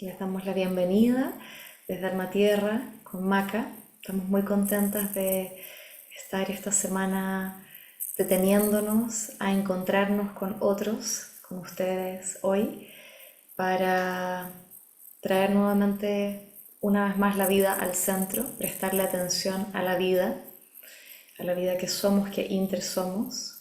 Les damos la bienvenida desde Alma Tierra con Maca. Estamos muy contentas de estar esta semana deteniéndonos a encontrarnos con otros, con ustedes hoy, para traer nuevamente una vez más la vida al centro, prestarle atención a la vida que somos, que inter somos.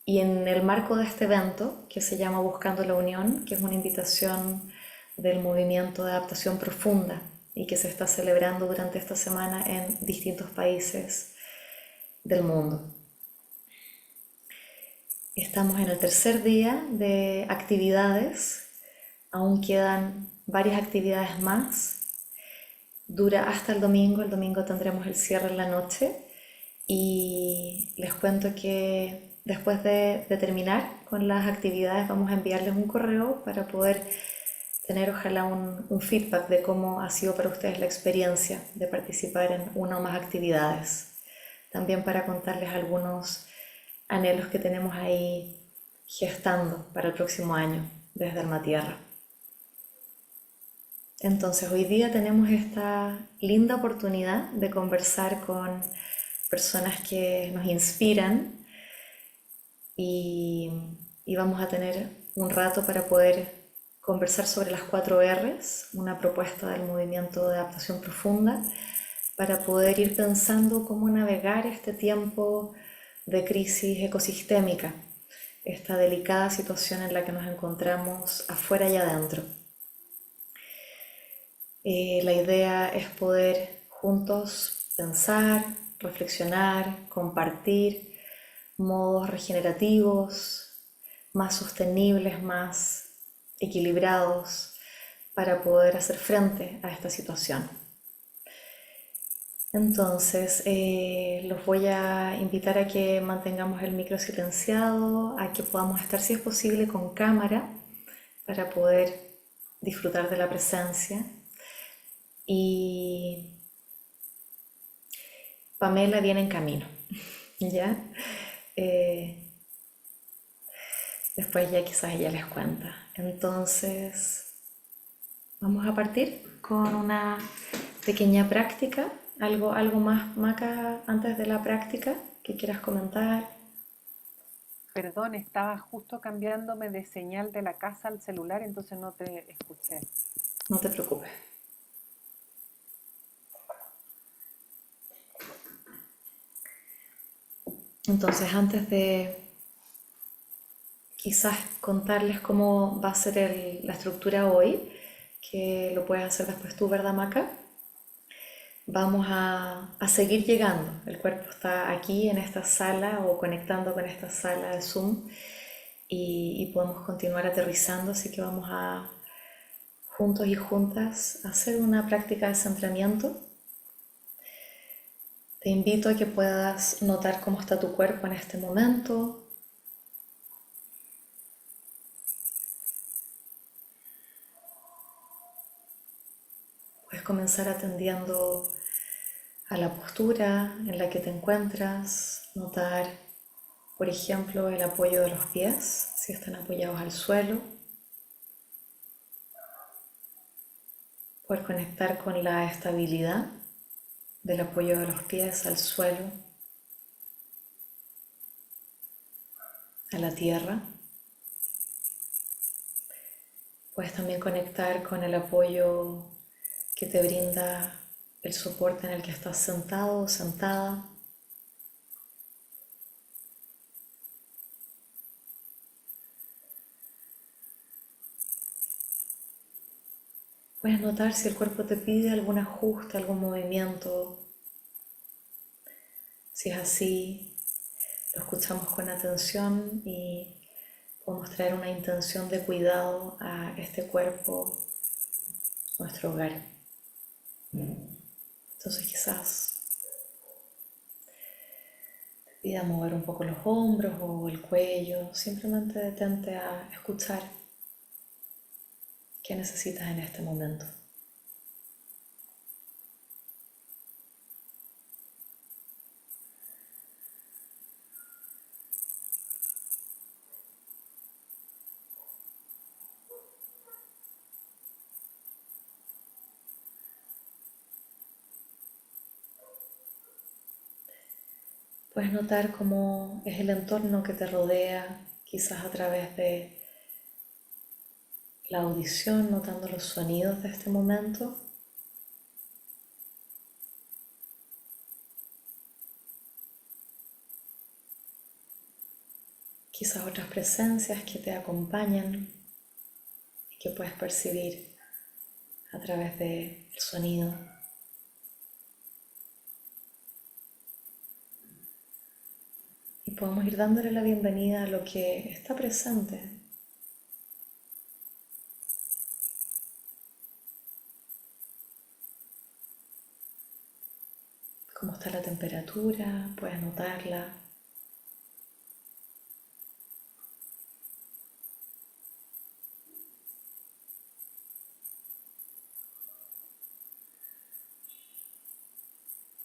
Y en el marco de este evento, que se llama Buscando la Unión, que es una invitación del movimiento de adaptación profunda y que se está celebrando durante esta semana en distintos países del mundo. Estamos en el tercer día de actividades, aún quedan varias actividades más. Dura hasta el domingo tendremos el cierre en la noche y les cuento que después de terminar con las actividades vamos a enviarles un correo para poder tener ojalá un feedback de cómo ha sido para ustedes la experiencia de participar en una o más actividades. También para contarles algunos anhelos que tenemos ahí gestando para el próximo año desde Alma Tierra. Entonces hoy día tenemos esta linda oportunidad de conversar con personas que nos inspiran y, y vamos a tener un rato para poder conversar sobre las 4 R's, una propuesta del movimiento de adaptación profunda, para poder ir pensando cómo navegar este tiempo de crisis ecosistémica, esta delicada situación en la que nos encontramos afuera y adentro. La idea es poder juntos pensar, reflexionar, compartir modos regenerativos, más sostenibles, más equilibrados para poder hacer frente a esta situación. Entonces, los voy a invitar a que mantengamos el micro silenciado, a que podamos estar, si es posible, con cámara para poder disfrutar de la presencia. Y Pamela viene en camino, ¿ya? Eh, Después ya quizás ella les cuenta. Entonces, vamos a partir con una pequeña práctica. Algo más, Maca, antes de la práctica que quieras comentar. Perdón, estaba justo cambiándome de señal de la casa al celular, entonces no te escuché. No te preocupes. Entonces, antes de quizás contarles cómo va a ser la estructura hoy, que lo puedes hacer después tú, ¿verdad, Maca? Vamos a seguir llegando. El cuerpo está aquí en esta sala o conectando con esta sala de Zoom y podemos continuar aterrizando, así que vamos a juntos y juntas a hacer una práctica de centramiento. Te invito a que puedas notar cómo está tu cuerpo en este momento. Puedes comenzar atendiendo a la postura en la que te encuentras, notar, por ejemplo, el apoyo de los pies, si están apoyados al suelo. Poder conectar con la estabilidad del apoyo de los pies al suelo, a la tierra. Puedes también conectar con el apoyo que te brinda el soporte en el que estás sentado o sentada. Puedes notar si el cuerpo te pide algún ajuste, algún movimiento. Si es así, lo escuchamos con atención y podemos traer una intención de cuidado a este cuerpo, nuestro hogar. Entonces quizás te pida mover un poco los hombros o el cuello, simplemente detente a escuchar qué necesitas en este momento. Puedes notar cómo es el entorno que te rodea, quizás a través de la audición, notando los sonidos de este momento. Quizás otras presencias que te acompañan y que puedes percibir a través del sonido. Y podemos ir dándole la bienvenida a lo que está presente. Cómo está la temperatura, puedes notarla.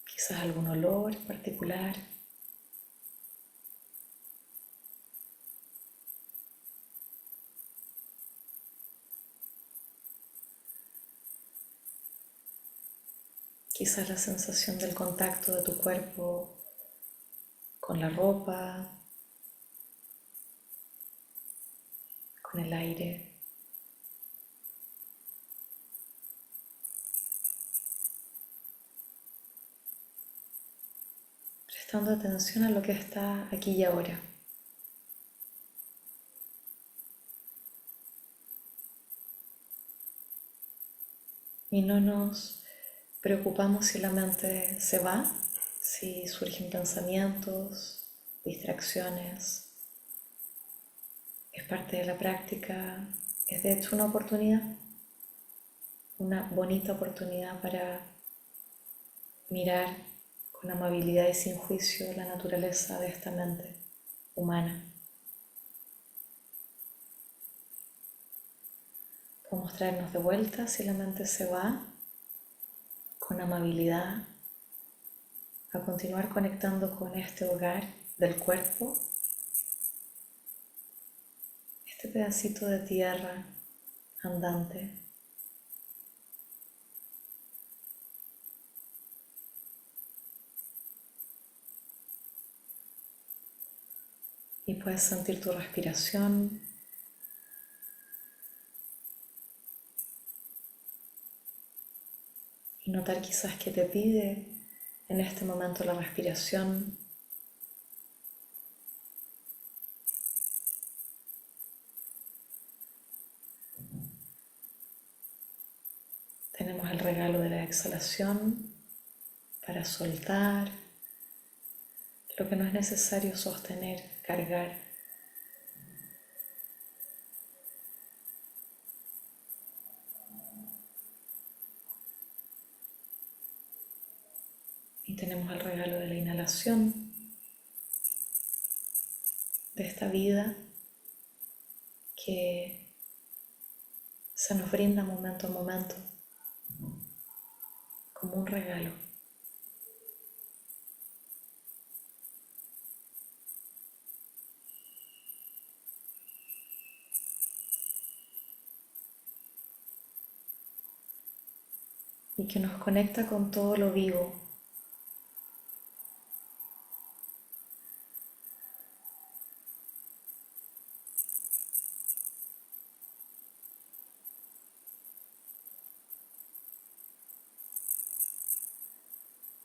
Quizás algún olor particular. Quizás la sensación del contacto de tu cuerpo con la ropa, con el aire. Prestando atención a lo que está aquí y ahora. Y no nos preocupamos si la mente se va, si surgen pensamientos, distracciones. Es parte de la práctica, es de hecho una oportunidad, una bonita oportunidad para mirar con amabilidad y sin juicio la naturaleza de esta mente humana. Podemos traernos de vuelta si la mente se va, con amabilidad, a continuar conectando con este hogar del cuerpo, este pedacito de tierra andante. Y puedes sentir tu respiración. Y notar quizás que te pide en este momento la respiración. Tenemos el regalo de la exhalación para soltar lo que no es necesario sostener, cargar. Y tenemos el regalo de la inhalación, de esta vida que se nos brinda momento a momento como un regalo. Y que nos conecta con todo lo vivo.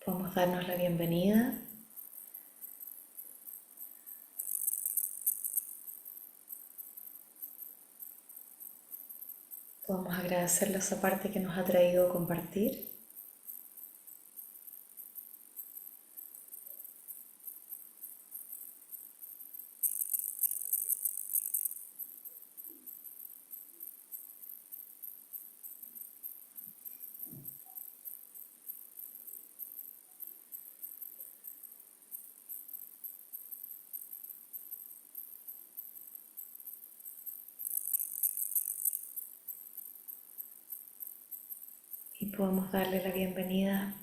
Podemos darnos la bienvenida. Podemos agradecerle esa parte que nos ha traído a compartir. Y podemos darle la bienvenida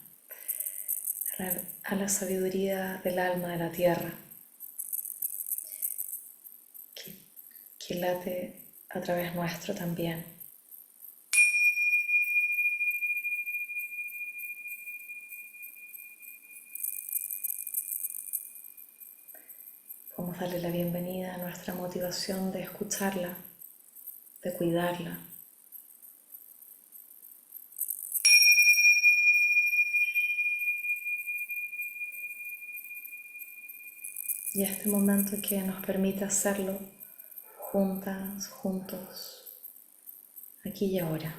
a la sabiduría del alma de la tierra, que, que late a través nuestro también. Vamos a darle la bienvenida a nuestra motivación de escucharla, de cuidarla. Y este momento que nos permite hacerlo juntas, juntos, aquí y ahora.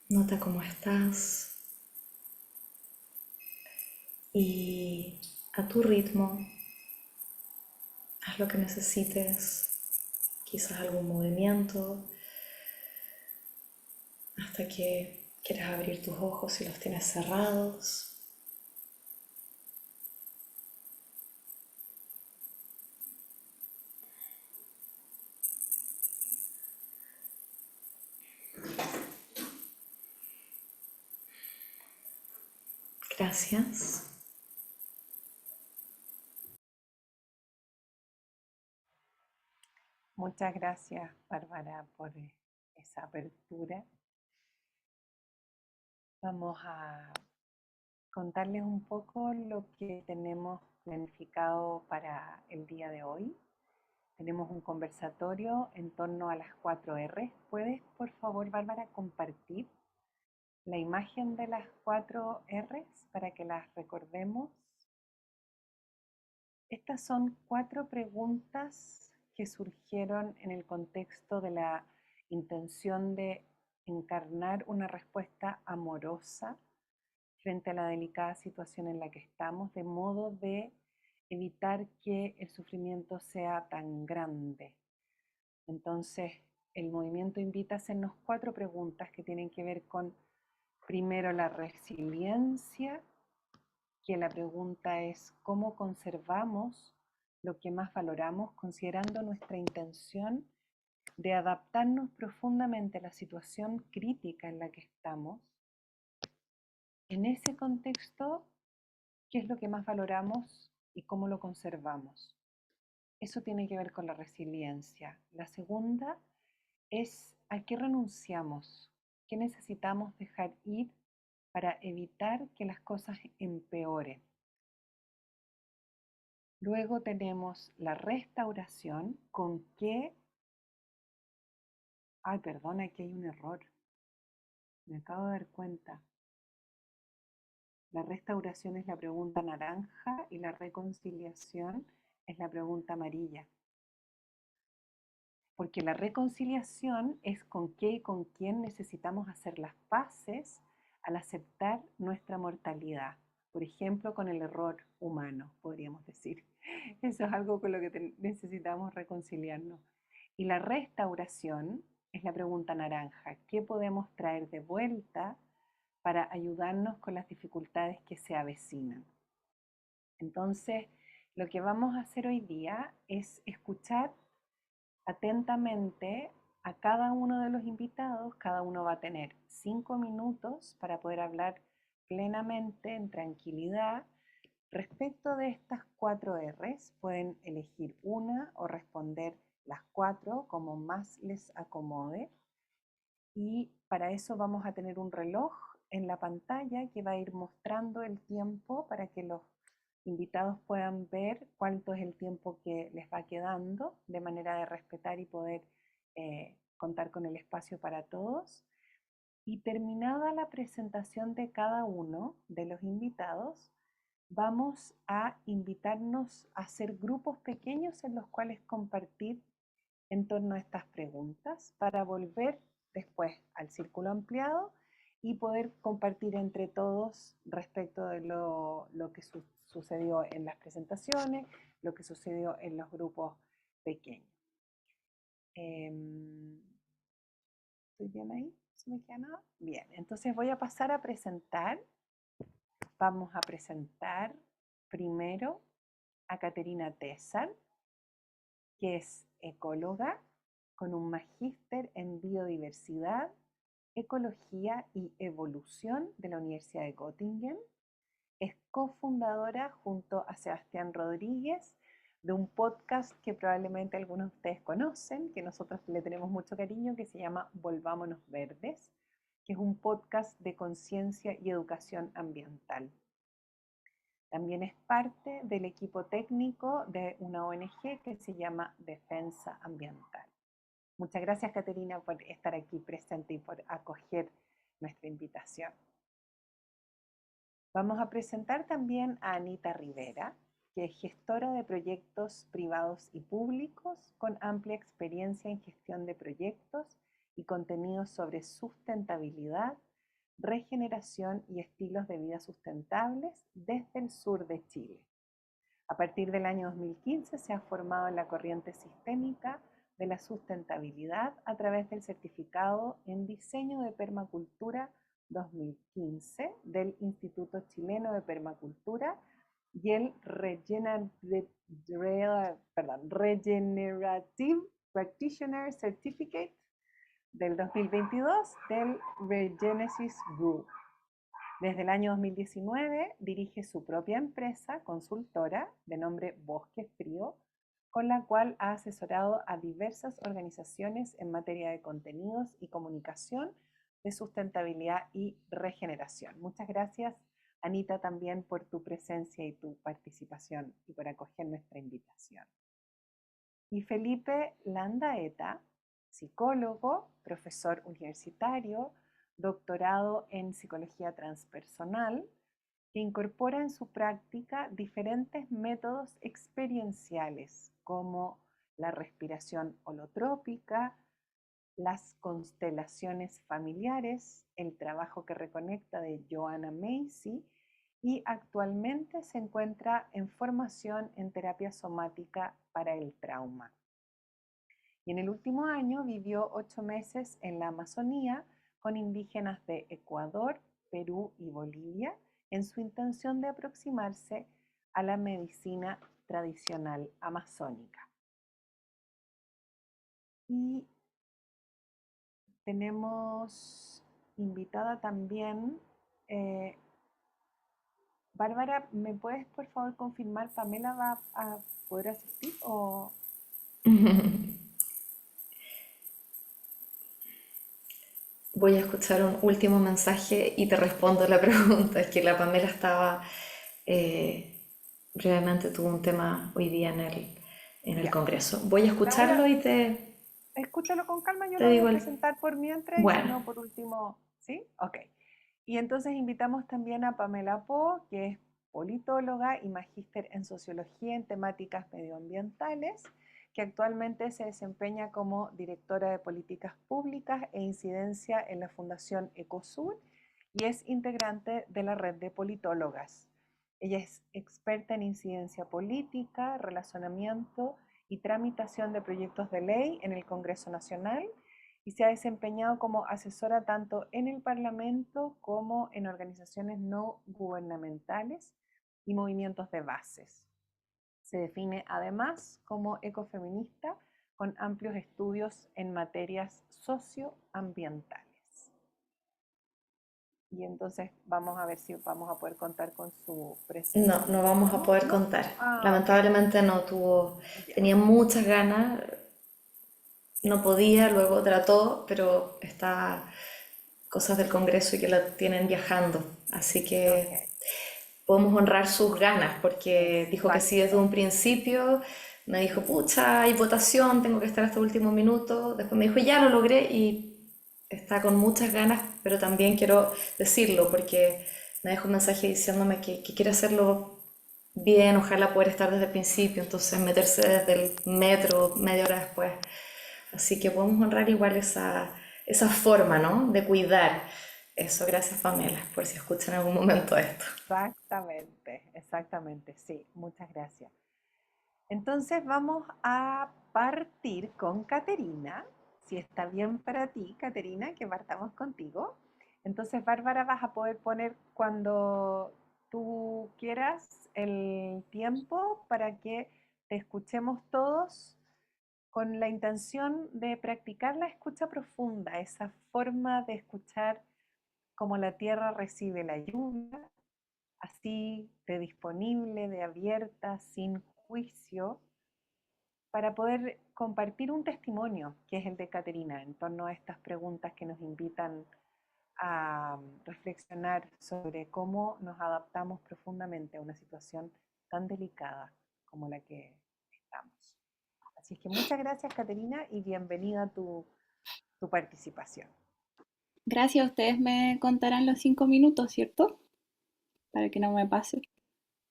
Nota cómo estás y a tu ritmo haz lo que necesites, quizás algún movimiento hasta que quieras abrir tus ojos si los tienes cerrados. Gracias. Muchas gracias, Bárbara, por esa apertura. Vamos a contarles un poco lo que tenemos planificado para el día de hoy. Tenemos un conversatorio en torno a las 4 R. ¿Puedes, por favor, Bárbara, compartir la imagen de las 4 R para que las recordemos? Estas son 4 preguntas que surgieron en el contexto de la intención de encarnar una respuesta amorosa frente a la delicada situación en la que estamos, de modo de evitar que el sufrimiento sea tan grande. Entonces, el movimiento invita a hacernos 4 preguntas que tienen que ver con, primero, la resiliencia, que la pregunta es cómo conservamos lo que más valoramos, considerando nuestra intención de adaptarnos profundamente a la situación crítica en la que estamos. En ese contexto, ¿qué es lo que más valoramos y cómo lo conservamos? Eso tiene que ver con la resiliencia. La segunda es a qué renunciamos, qué necesitamos dejar ir para evitar que las cosas empeoren. Luego tenemos la restauración, con qué... Ay, perdona, aquí hay un error. Me acabo de dar cuenta. La restauración es la pregunta naranja y la reconciliación es la pregunta amarilla. Porque la reconciliación es con qué y con quién necesitamos hacer las paces al aceptar nuestra mortalidad. Por ejemplo, con el error humano, podríamos decir. Eso es algo con lo que necesitamos reconciliarnos. Y la restauración es la pregunta naranja. ¿Qué podemos traer de vuelta para ayudarnos con las dificultades que se avecinan? Entonces, lo que vamos a hacer hoy día es escuchar atentamente a cada uno de los invitados. Cada uno va a tener 5 minutos para poder hablar plenamente, en tranquilidad, respecto de estas 4 R's. Pueden elegir una o responder las 4 como más les acomode. Y para eso vamos a tener un reloj en la pantalla que va a ir mostrando el tiempo para que los invitados puedan ver cuánto es el tiempo que les va quedando, de manera de respetar y poder contar con el espacio para todos. Y terminada la presentación de cada uno de los invitados, vamos a invitarnos a hacer grupos pequeños en los cuales compartir en torno a estas preguntas para volver después al círculo ampliado y poder compartir entre todos respecto de lo que sucedió en las presentaciones, lo que sucedió en los grupos pequeños. ¿Estoy bien ahí? ¿Se me queda nada? Bien, entonces voy a pasar a presentar. Vamos a presentar primero a Caterina Tesar, que es ecóloga con un magíster en biodiversidad Ecología y Evolución de la Universidad de Göttingen. Es cofundadora junto a Sebastián Rodríguez de un podcast que probablemente algunos de ustedes conocen, que nosotros le tenemos mucho cariño, que se llama Volvámonos Verdes, que es un podcast de conciencia y educación ambiental. También es parte del equipo técnico de una ONG que se llama Defensa Ambiental. Muchas gracias, Caterina, por estar aquí presente y por acoger nuestra invitación. Vamos a presentar también a Anita Rivera, que es gestora de proyectos privados y públicos con amplia experiencia en gestión de proyectos y contenidos sobre sustentabilidad, regeneración y estilos de vida sustentables desde el sur de Chile. A partir del año 2015 se ha formado en la corriente sistémica de la sustentabilidad a través del certificado en diseño de permacultura 2015 del Instituto Chileno de Permacultura y el Regenerative Practitioner Certificate del 2022 del Regenesis Group. Desde el año 2019 dirige su propia empresa consultora de nombre Bosque Frío, con la cual ha asesorado a diversas organizaciones en materia de contenidos y comunicación de sustentabilidad y regeneración. Muchas gracias, Anita, también por tu presencia y tu participación y por acoger nuestra invitación. Y Felipe Landaeta, psicólogo, profesor universitario, doctorado en psicología transpersonal, que incorpora en su práctica diferentes métodos experienciales como la respiración holotrópica, las constelaciones familiares, el trabajo que reconecta de Joanna Macy, y actualmente se encuentra en formación en terapia somática para el trauma. Y en el último año vivió 8 meses en la Amazonía con indígenas de Ecuador, Perú y Bolivia en su intención de aproximarse a la medicina tradicional amazónica. Y tenemos invitada también, Bárbara, ¿me puedes por favor confirmar, Pamela va a poder asistir o...? Voy a escuchar un último mensaje y te respondo la pregunta. Es que la Pamela estaba, brevemente tuvo un tema hoy día en el Ya. Congreso. Voy a escucharlo Laura, y escúchalo con calma, yo te lo voy a digo presentar por mientras y si Bueno, no, por último, ¿sí? Ok. Y entonces invitamos también a Pamela Po, que es politóloga y magíster en sociología en temáticas medioambientales, que actualmente se desempeña como directora de políticas públicas e incidencia en la Fundación Ecosur y es integrante de la red de politólogas. Ella es experta en incidencia política, relacionamiento y tramitación de proyectos de ley en el Congreso Nacional y se ha desempeñado como asesora tanto en el Parlamento como en organizaciones no gubernamentales y movimientos de bases. Se define además como ecofeminista con amplios estudios en materias socioambientales. Y entonces vamos a ver si vamos a poder contar con su presencia. no vamos a poder ¿No? contar. Ah, ok. Lamentablemente Ya. tenía muchas ganas, no podía, luego trató, pero está cosas del Congreso y que la tienen viajando. Así Ok. que podemos honrar sus ganas, porque dijo que sí desde Exacto. un principio, me dijo, pucha, hay votación, tengo que estar hasta el último minuto, después me dijo, ya lo logré y está con muchas ganas, pero también quiero decirlo, porque me dejó un mensaje diciéndome que quiere hacerlo bien, ojalá poder estar desde el principio, entonces meterse desde el metro, media hora después. Así que podemos honrar igual esa forma, ¿no? De cuidar. Eso, gracias Pamela, por si escuchan en algún momento esto. Exactamente, exactamente, sí, muchas gracias. Entonces vamos a partir con Caterina, si está bien para ti, Caterina, que partamos contigo. Entonces, Bárbara, vas a poder poner cuando tú quieras el tiempo para que te escuchemos todos con la intención de practicar la escucha profunda, esa forma de escuchar como la tierra recibe la lluvia, así de disponible, de abierta, sin juicio, para poder compartir un testimonio, que es el de Caterina, en torno a estas preguntas que nos invitan a reflexionar sobre cómo nos adaptamos profundamente a una situación tan delicada como la que estamos. Así es que muchas gracias, Caterina, y bienvenida a tu participación. Gracias, ustedes me contarán los 5 minutos, ¿cierto? Para que no me pase.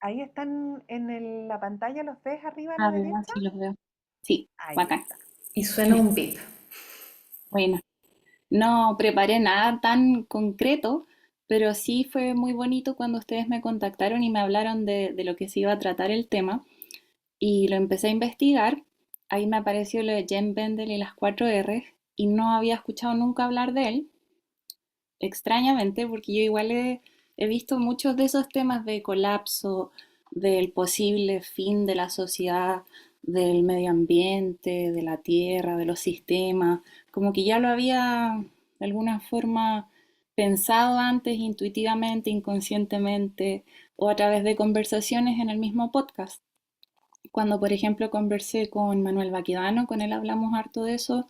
Ahí están en la pantalla, ¿los ves arriba a la A ver, derecha? si los veo. Sí, Ahí bacán. está. Y suena un beep. Bueno, no preparé nada tan concreto, pero sí fue muy bonito cuando ustedes me contactaron y me hablaron de lo que se iba a tratar el tema. Y lo empecé a investigar. Ahí me apareció lo de Jen Bendel y las 4R y no había escuchado nunca hablar de él, extrañamente, porque yo igual he visto muchos de esos temas de colapso, del posible fin de la sociedad, del medio ambiente, de la tierra, de los sistemas, como que ya lo había de alguna forma pensado antes intuitivamente, inconscientemente o a través de conversaciones en el mismo podcast. Cuando, por ejemplo, conversé con Manuel Baquedano, con él hablamos harto de eso,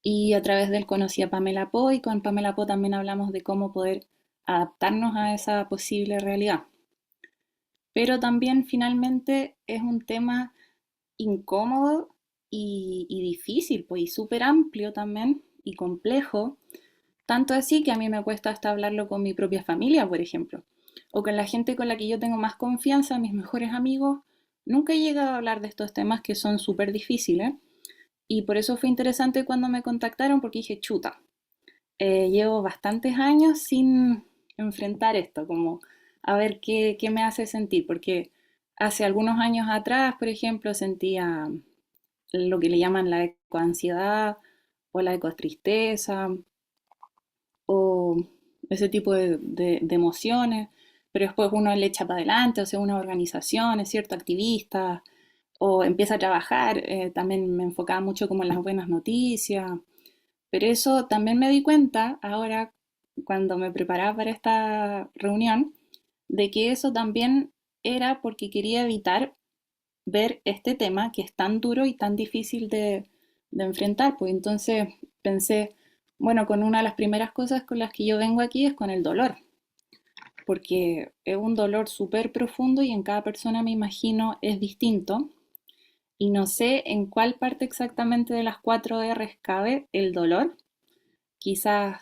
y a través de él conocí a Pamela Po y con Pamela Po también hablamos de cómo poder adaptarnos a esa posible realidad. Pero también finalmente es un tema incómodo y difícil, pues, y súper amplio también y complejo, tanto así que a mí me cuesta hasta hablarlo con mi propia familia, por ejemplo, o con la gente con la que yo tengo más confianza, mis mejores amigos. Nunca he llegado a hablar de estos temas que son súper difíciles y por eso fue interesante cuando me contactaron porque dije, chuta, llevo bastantes años sin enfrentar esto, como a ver qué me hace sentir, porque hace algunos años atrás, por ejemplo, sentía lo que le llaman la ecoansiedad o la ecotristeza o ese tipo de emociones, pero después uno le echa para adelante, o sea, una organización, es cierto, activista, o empieza a trabajar, también me enfocaba mucho como en las buenas noticias, pero eso también me di cuenta ahora, cuando me preparaba para esta reunión, de que eso también era porque quería evitar ver este tema que es tan duro y tan difícil de enfrentar. Pues entonces pensé, bueno, con una de las primeras cosas con las que yo vengo aquí es con el dolor, porque es un dolor súper profundo y en cada persona me imagino es distinto. Y no sé en cuál parte exactamente de las 4 R's cabe el dolor. Quizás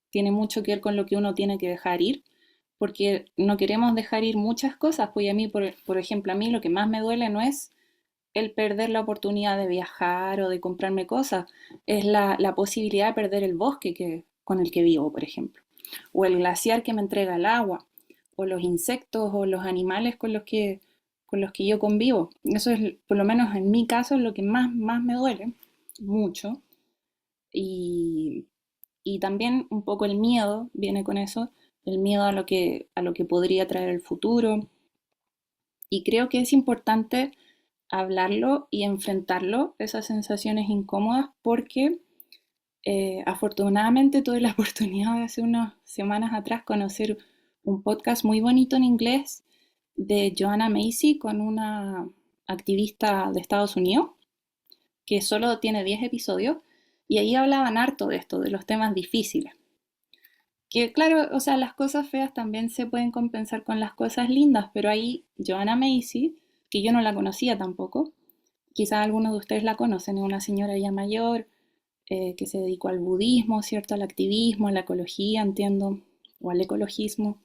tiene mucho que ver con lo que uno tiene que dejar ir, porque no queremos dejar ir muchas cosas, pues a mí, por ejemplo, a mí lo que más me duele no es el perder la oportunidad de viajar o de comprarme cosas, es la posibilidad de perder el bosque con el que vivo, por ejemplo, o el glaciar que me entrega el agua, o los insectos o los animales con los que yo convivo. Eso es, por lo menos en mi caso, es lo que más me duele, mucho. Y, y también un poco el miedo viene con eso, el miedo a lo que podría traer el futuro. Y creo que es importante hablarlo y enfrentarlo, esas sensaciones incómodas, porque afortunadamente tuve la oportunidad de hace unas semanas atrás conocer un podcast muy bonito en inglés de Joanna Macy con una activista de Estados Unidos que solo tiene 10 episodios y ahí hablaban harto de esto, de los temas difíciles. Que claro, o sea, las cosas feas también se pueden compensar con las cosas lindas, pero ahí Joanna Macy, que yo no la conocía tampoco, quizás algunos de ustedes la conocen, es una señora ya mayor que se dedicó al budismo, ¿cierto? Al activismo, a la ecología, entiendo, o al ecologismo.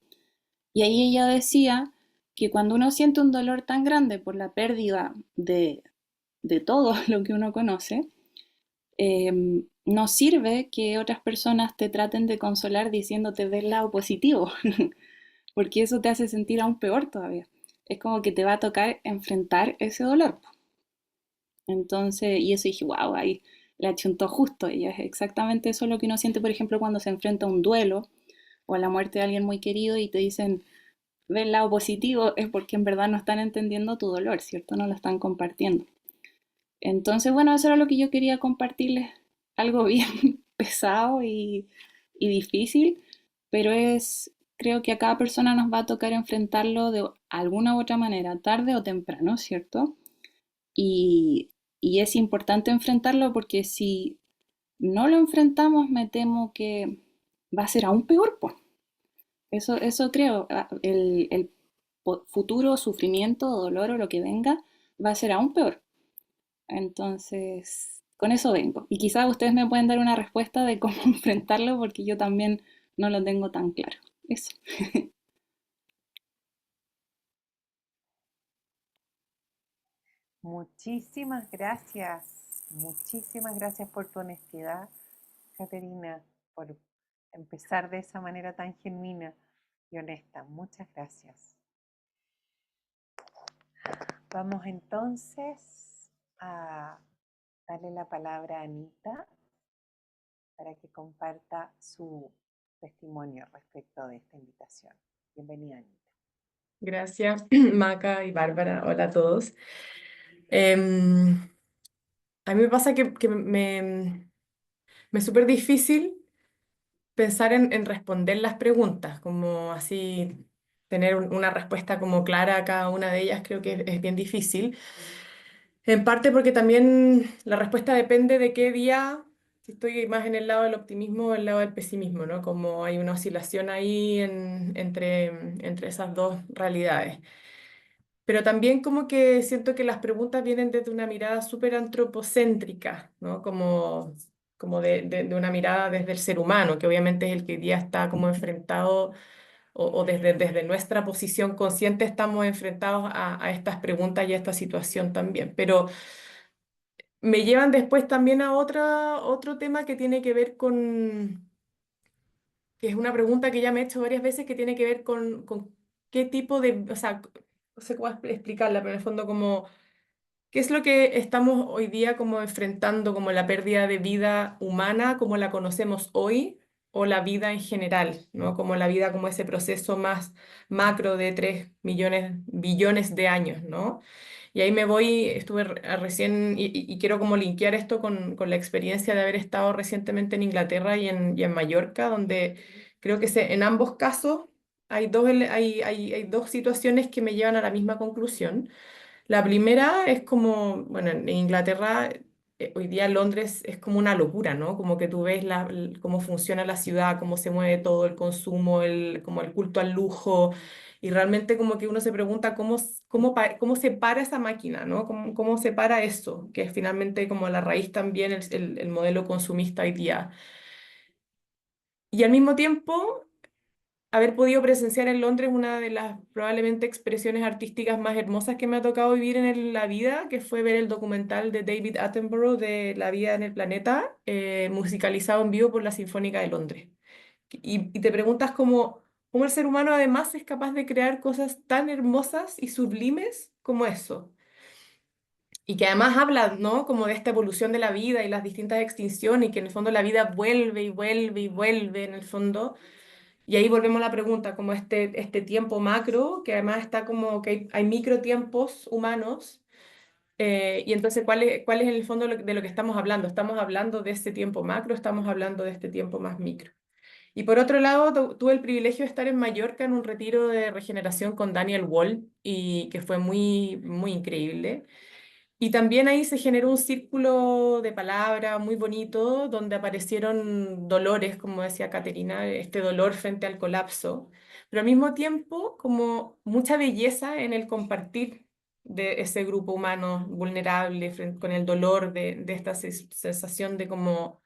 Y ahí ella decía que cuando uno siente un dolor tan grande por la pérdida de todo lo que uno conoce, no sirve que otras personas te traten de consolar diciéndote del lado positivo, porque eso te hace sentir aún peor todavía. Es como que te va a tocar enfrentar ese dolor. Entonces, y eso dije, wow, ahí le achuntó justo. Y es exactamente eso lo que uno siente, por ejemplo, cuando se enfrenta a un duelo o a la muerte de alguien muy querido y te dicen, ve el lado positivo, es porque en verdad no están entendiendo tu dolor, ¿cierto? No lo están compartiendo. Entonces, bueno, eso era lo que yo quería compartirles, algo bien pesado y difícil, pero creo que a cada persona nos va a tocar enfrentarlo de alguna u otra manera, tarde o temprano, ¿cierto? Y, y es importante enfrentarlo porque si no lo enfrentamos, me temo que va a ser aún peor, pues. Eso creo. El futuro sufrimiento, dolor o lo que venga va a ser aún peor. Entonces, con eso vengo. Y quizás ustedes me pueden dar una respuesta de cómo enfrentarlo porque yo también no lo tengo tan claro. Eso. Muchísimas gracias por tu honestidad, Caterina, por empezar de esa manera tan genuina y honesta. Muchas gracias. Vamos entonces a darle la palabra a Anita para que comparta su testimonio respecto de esta invitación. Bienvenida, Anita. Gracias, Maca y Bárbara. Hola a todos. A mí me pasa que me es súper difícil pensar en responder las preguntas, como así tener una respuesta como clara a cada una de ellas, creo que es bien difícil. En parte porque también la respuesta depende de qué día, si estoy más en el lado del optimismo o el lado del pesimismo, ¿no? Como hay una oscilación ahí entre esas dos realidades. Pero también como que siento que las preguntas vienen desde una mirada súper antropocéntrica, ¿no? Como de una mirada desde el ser humano, que obviamente es el que hoy día está como enfrentado, o desde nuestra posición consciente estamos enfrentados a estas preguntas y a esta situación también. Pero me llevan después también a otro tema que tiene que ver que es una pregunta que ya me he hecho varias veces, que tiene que ver con qué tipo de, o sea, no sé cómo explicarla, pero en el fondo como, ¿qué es lo que estamos hoy día como enfrentando como la pérdida de vida humana como la conocemos hoy o la vida en general, ¿no? Como la vida como ese proceso más macro de 3 millones, billones de años, ¿no? Y ahí me voy, estuve recién, y quiero como linkear esto con la experiencia de haber estado recientemente en Inglaterra y en Mallorca, donde creo que en ambos casos hay dos situaciones que me llevan a la misma conclusión. La primera es como, bueno, en Inglaterra, hoy día Londres es como una locura, ¿no? Como que tú ves cómo funciona la ciudad, cómo se mueve todo el consumo, como el culto al lujo, y realmente como que uno se pregunta cómo se para esa máquina, ¿no? ¿Cómo se para eso? Que es finalmente como la raíz también el modelo consumista hoy día. Y al mismo tiempo haber podido presenciar en Londres una de las probablemente expresiones artísticas más hermosas que me ha tocado vivir en la vida, que fue ver el documental de David Attenborough de La vida en el planeta, musicalizado en vivo por la Sinfónica de Londres. Y te preguntas cómo el ser humano además es capaz de crear cosas tan hermosas y sublimes como eso. Y que además habla, ¿no? Como de esta evolución de la vida y las distintas extinciones, y que en el fondo la vida vuelve y vuelve y vuelve en el fondo. Y ahí volvemos a la pregunta, como este tiempo macro, que además está como que hay microtiempos humanos, y entonces, ¿cuál es en el fondo de lo que estamos hablando? ¿Estamos hablando de este tiempo macro? ¿Estamos hablando de este tiempo más micro? Y por otro lado, tuve el privilegio de estar en Mallorca en un retiro de regeneración con Daniel Wall, y que fue muy, muy increíble. Y también ahí se generó un círculo de palabra muy bonito, donde aparecieron dolores, como decía Caterina, este dolor frente al colapso, pero al mismo tiempo como mucha belleza en el compartir de ese grupo humano vulnerable con el dolor de esta sensación de como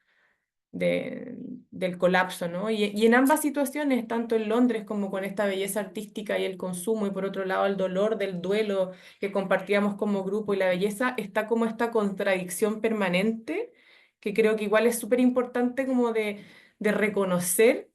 de, del colapso, ¿no? Y en ambas situaciones, tanto en Londres como con esta belleza artística y el consumo, y por otro lado el dolor del duelo que compartíamos como grupo y la belleza, está como esta contradicción permanente, que creo que igual es súper importante como de reconocer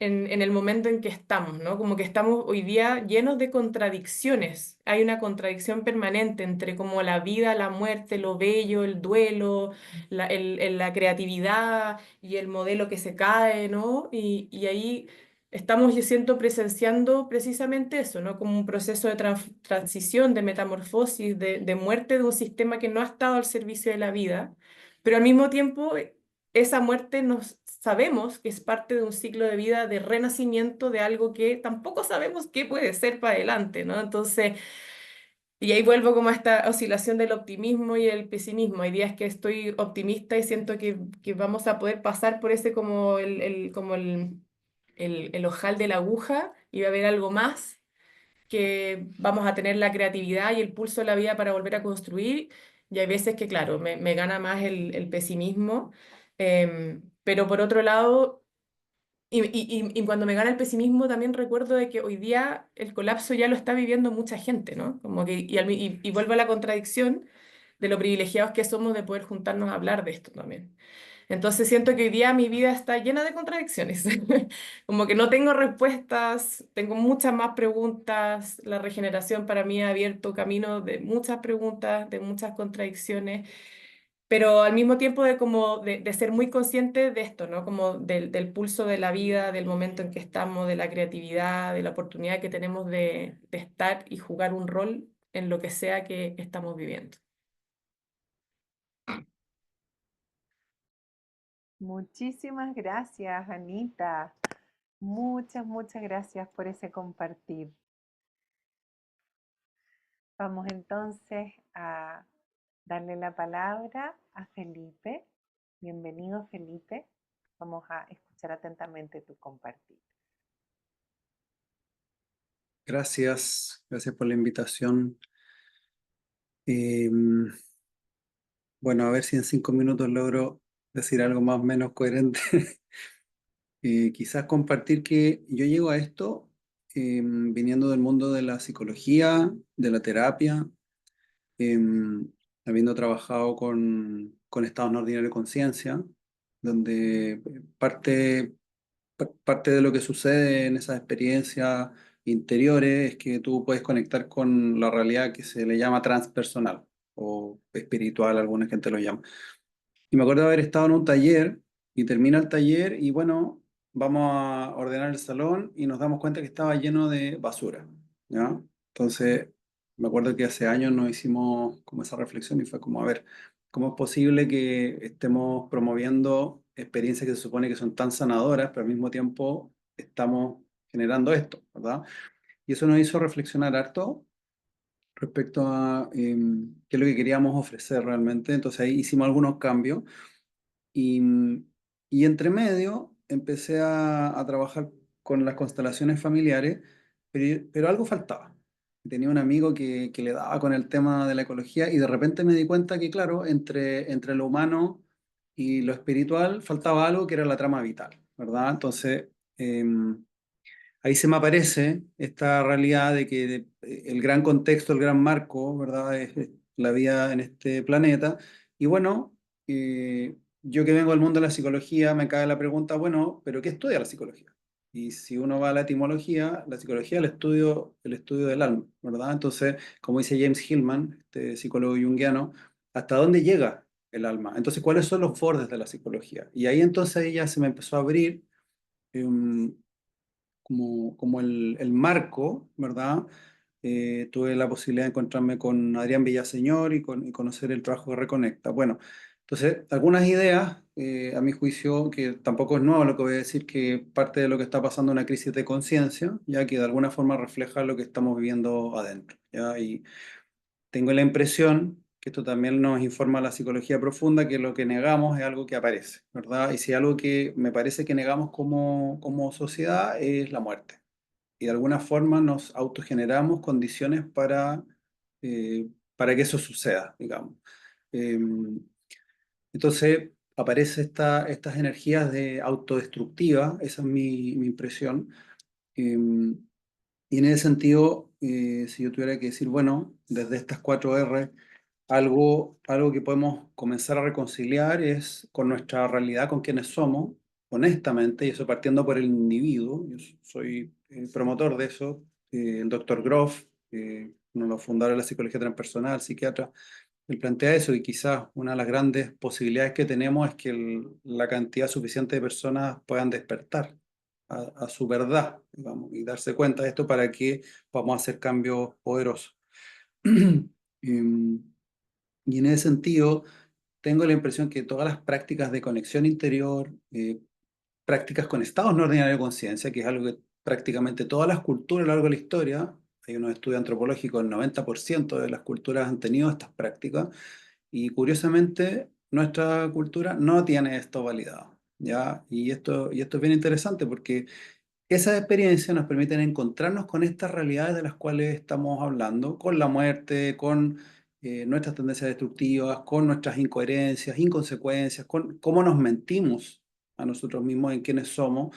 en el momento en que estamos, ¿no? Como que estamos hoy día llenos de contradicciones. Hay una contradicción permanente entre como la vida, la muerte, lo bello, el duelo, la creatividad y el modelo que se cae, ¿no? Y ahí estamos, yo siento, presenciando precisamente eso, ¿no? Como un proceso de transición, de metamorfosis, de muerte de un sistema que no ha estado al servicio de la vida, pero al mismo tiempo esa muerte nos sabemos que es parte de un ciclo de vida de renacimiento de algo que tampoco sabemos qué puede ser para adelante, ¿no? Entonces, y ahí vuelvo como a esta oscilación del optimismo y el pesimismo. Hay días que estoy optimista y siento que vamos a poder pasar por ese como el ojal de la aguja y va a haber algo más, que vamos a tener la creatividad y el pulso de la vida para volver a construir. Y hay veces que, claro, me gana más el pesimismo. Pero por otro lado, y cuando me gana el pesimismo, también recuerdo de que hoy día el colapso ya lo está viviendo mucha gente, ¿no? Como que, y vuelvo a la contradicción de lo privilegiados que somos de poder juntarnos a hablar de esto también. Entonces siento que hoy día mi vida está llena de contradicciones. Como que no tengo respuestas, tengo muchas más preguntas. La regeneración para mí ha abierto camino de muchas preguntas, de muchas contradicciones, pero al mismo tiempo de, como de ser muy consciente de esto, ¿no? Como del pulso de la vida, del momento en que estamos, de la creatividad, de la oportunidad que tenemos de estar y jugar un rol en lo que sea que estamos viviendo. Muchísimas gracias, Anita. Muchas, muchas gracias por ese compartir. Vamos entonces a darle la palabra a Felipe. Bienvenido, Felipe. Vamos a escuchar atentamente tu compartir. Gracias por la invitación. Bueno, a ver si en 5 minutos logro decir algo más o menos coherente. Quizás compartir que yo llego a esto viniendo del mundo de la psicología, de la terapia, habiendo trabajado con estados no ordinarios de conciencia, donde parte de lo que sucede en esas experiencias interiores es que tú puedes conectar con la realidad que se le llama transpersonal o espiritual, alguna gente lo llama. Y me acuerdo de haber estado en un taller y termina el taller y bueno, vamos a ordenar el salón y nos damos cuenta que estaba lleno de basura, ¿ya? Entonces, me acuerdo que hace años nos hicimos como esa reflexión y fue como, a ver, ¿cómo es posible que estemos promoviendo experiencias que se supone que son tan sanadoras, pero al mismo tiempo estamos generando esto, ¿verdad? Y eso nos hizo reflexionar harto respecto a qué es lo que queríamos ofrecer realmente. Entonces ahí hicimos algunos cambios y, y entre medio empecé a trabajar con las constelaciones familiares, pero algo faltaba. Tenía un amigo que le daba con el tema de la ecología y de repente me di cuenta que, claro, entre lo humano y lo espiritual faltaba algo que era la trama vital, ¿verdad? Entonces, ahí se me aparece esta realidad de que el gran contexto, el gran marco, ¿verdad? Es la vida en este planeta. Y bueno, yo que vengo del mundo de la psicología, me cae la pregunta, bueno, ¿pero qué estudia la psicología? Y si uno va a la psicología es el estudio del alma, ¿verdad? Entonces, como dice James Hillman, este psicólogo junguiano, ¿hasta dónde llega el alma? Entonces, ¿cuáles son los bordes de la psicología? Y ahí entonces ella se me empezó a abrir em, como el marco, ¿verdad? Tuve la posibilidad de encontrarme con Adrián Villaseñor y conocer el trabajo de Reconecta. Bueno, entonces, algunas ideas, a mi juicio, que tampoco es nuevo lo que voy a decir, que parte de lo que está pasando es una crisis de conciencia, ya que de alguna forma refleja lo que estamos viviendo adentro, ¿ya? Y tengo la impresión que esto también nos informa la psicología profunda, que lo que negamos es algo que aparece, ¿verdad? Y si algo que me parece que negamos como sociedad es la muerte. Y de alguna forma nos autogeneramos condiciones para que eso suceda, digamos. Eh, entonces aparece estas energías de autodestructiva, esa es mi impresión. Eh, y en ese sentido, si yo tuviera que decir, bueno, desde estas 4R, algo que podemos comenzar a reconciliar es con nuestra realidad, con quienes somos, honestamente, y eso partiendo por el individuo. Yo soy promotor de eso. El doctor Groff, uno de los fundadores de la psicología transpersonal, psiquiatra, él plantea eso y quizás una de las grandes posibilidades que tenemos es que la cantidad suficiente de personas puedan despertar a su verdad, digamos, y darse cuenta de esto para que podamos hacer cambios poderosos. Em, Y en ese sentido, tengo la impresión que todas las prácticas de conexión interior, prácticas con estados no ordinarios de conciencia, que es algo que prácticamente todas las culturas a lo largo de la historia, hay unos estudios antropológicos, el 90% de las culturas han tenido estas prácticas, y curiosamente nuestra cultura no tiene esto validado, ¿ya? Y esto es bien interesante porque esas experiencias nos permiten encontrarnos con estas realidades de las cuales estamos hablando, con la muerte, con nuestras tendencias destructivas, con nuestras incoherencias, inconsecuencias, con cómo nos mentimos a nosotros mismos en quiénes somos.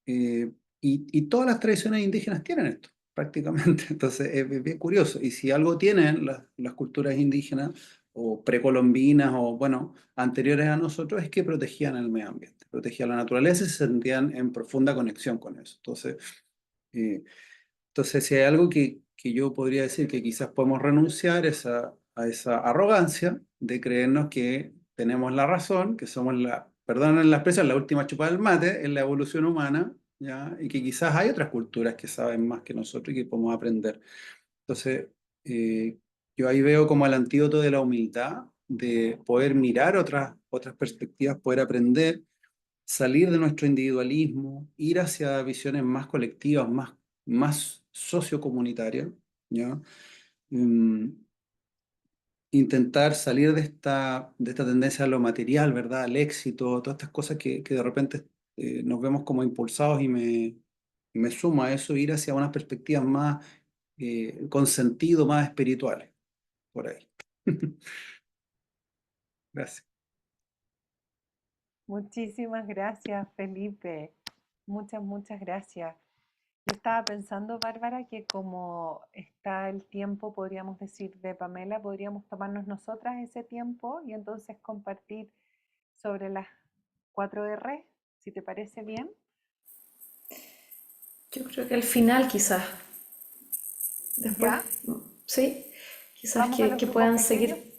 eh, y todas las tradiciones indígenas tienen esto, prácticamente. Entonces es bien curioso. Y si algo tienen las culturas indígenas o precolombinas o, bueno, anteriores a nosotros, es que protegían el medio ambiente, protegían la naturaleza y se sentían en profunda conexión con eso. Eh, entonces si hay algo que yo podría decir que quizás podemos renunciar es a esa arrogancia de creernos que tenemos la razón, que somos perdonen la expresión, la última chupada del mate en la evolución humana, ¿ya? Y que quizás hay otras culturas que saben más que nosotros y que podemos aprender. Entonces, eh, yo ahí veo como el antídoto de la humildad, de poder mirar otras perspectivas, poder aprender, salir de nuestro individualismo, ir hacia visiones más colectivas, más sociocomunitarias, ¿ya? Mm, Intentar salir de esta tendencia a lo material, ¿verdad? Al éxito, todas estas cosas que de repente nos vemos como impulsados y me sumo a eso, ir hacia unas perspectivas más con sentido, más espirituales, por ahí. Gracias. Muchísimas gracias, Felipe. Muchas gracias. Yo estaba pensando, Bárbara, que como está el tiempo, podríamos decir, de Pamela, podríamos tomarnos nosotras ese tiempo y entonces compartir sobre las 4R, si te parece bien. Yo creo que al final quizás, después, ¿Ya? sí, quizás Vamos a los que grupos puedan pequeños. seguir,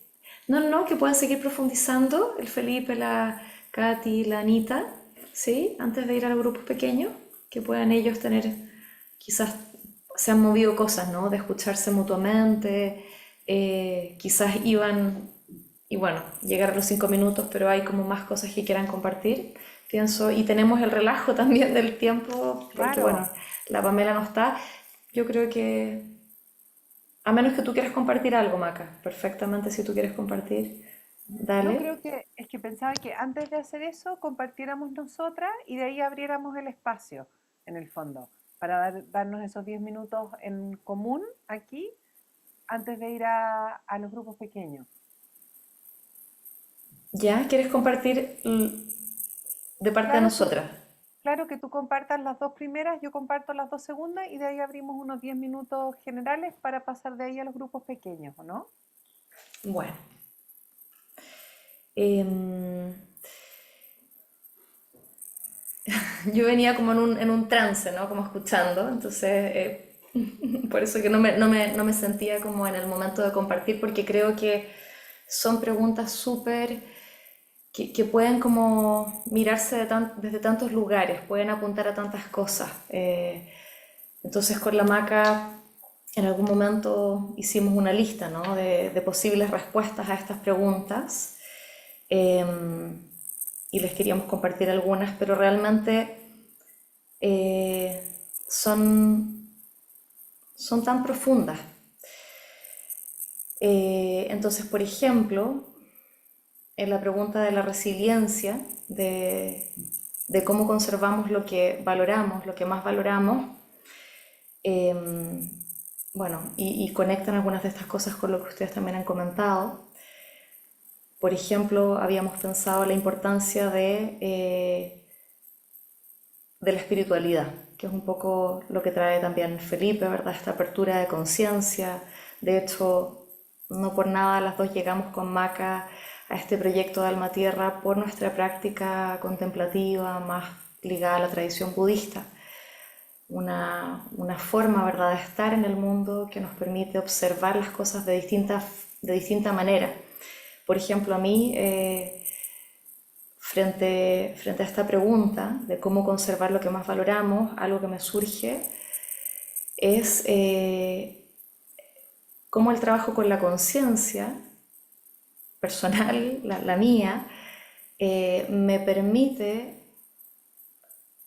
no, que puedan seguir profundizando el Felipe, la Katy, la Anita, ¿sí? Antes de ir al grupo pequeño, que puedan ellos tener, quizás se han movido cosas, ¿no? De escucharse mutuamente, quizás iban, y bueno, llegar a los 5 minutos, pero hay como más cosas que quieran compartir, pienso, y tenemos el relajo también del tiempo, porque bueno, Claro. la Pamela no está, yo creo que, a menos que tú quieras compartir algo, Maca, perfectamente si tú quieres compartir, No dale. creo que, es que pensaba que antes de hacer eso compartiéramos nosotras y de ahí abriéramos el espacio, en el fondo, para darnos esos 10 minutos en común aquí antes de ir a los grupos pequeños. ¿Ya? ¿Quieres compartir de parte de Claro, nosotras? claro que tú compartas las dos primeras, yo comparto las dos segundas y de ahí abrimos unos 10 minutos generales para pasar de ahí a los grupos pequeños, ¿o no? Bueno. em, yo venía como en un trance, ¿no? Como escuchando, entonces por eso que no me sentía como en el momento de compartir, porque creo que son preguntas súper que pueden como mirarse desde tantos lugares, pueden apuntar a tantas cosas. Entonces con la Maca en algún momento hicimos una lista, ¿no? de posibles respuestas a estas preguntas y les queríamos compartir algunas, pero realmente son tan profundas. Entonces, por ejemplo, en la pregunta de la resiliencia, de cómo conservamos lo que valoramos, lo que más valoramos, bueno, y conectan algunas de estas cosas con lo que ustedes también han comentado. Por ejemplo, habíamos pensado la importancia de la espiritualidad, que es un poco lo que trae también Felipe, ¿verdad? Esta apertura de conciencia. De hecho, no por nada las dos llegamos con Maca a este proyecto de Alma Tierra por nuestra práctica contemplativa más ligada a la tradición budista. Una forma, ¿verdad?, de estar en el mundo que nos permite observar las cosas de distinta manera. Por ejemplo, a mí frente a esta pregunta de cómo conservar lo que más valoramos, algo que me surge es cómo el trabajo con la conciencia personal, la mía, me permite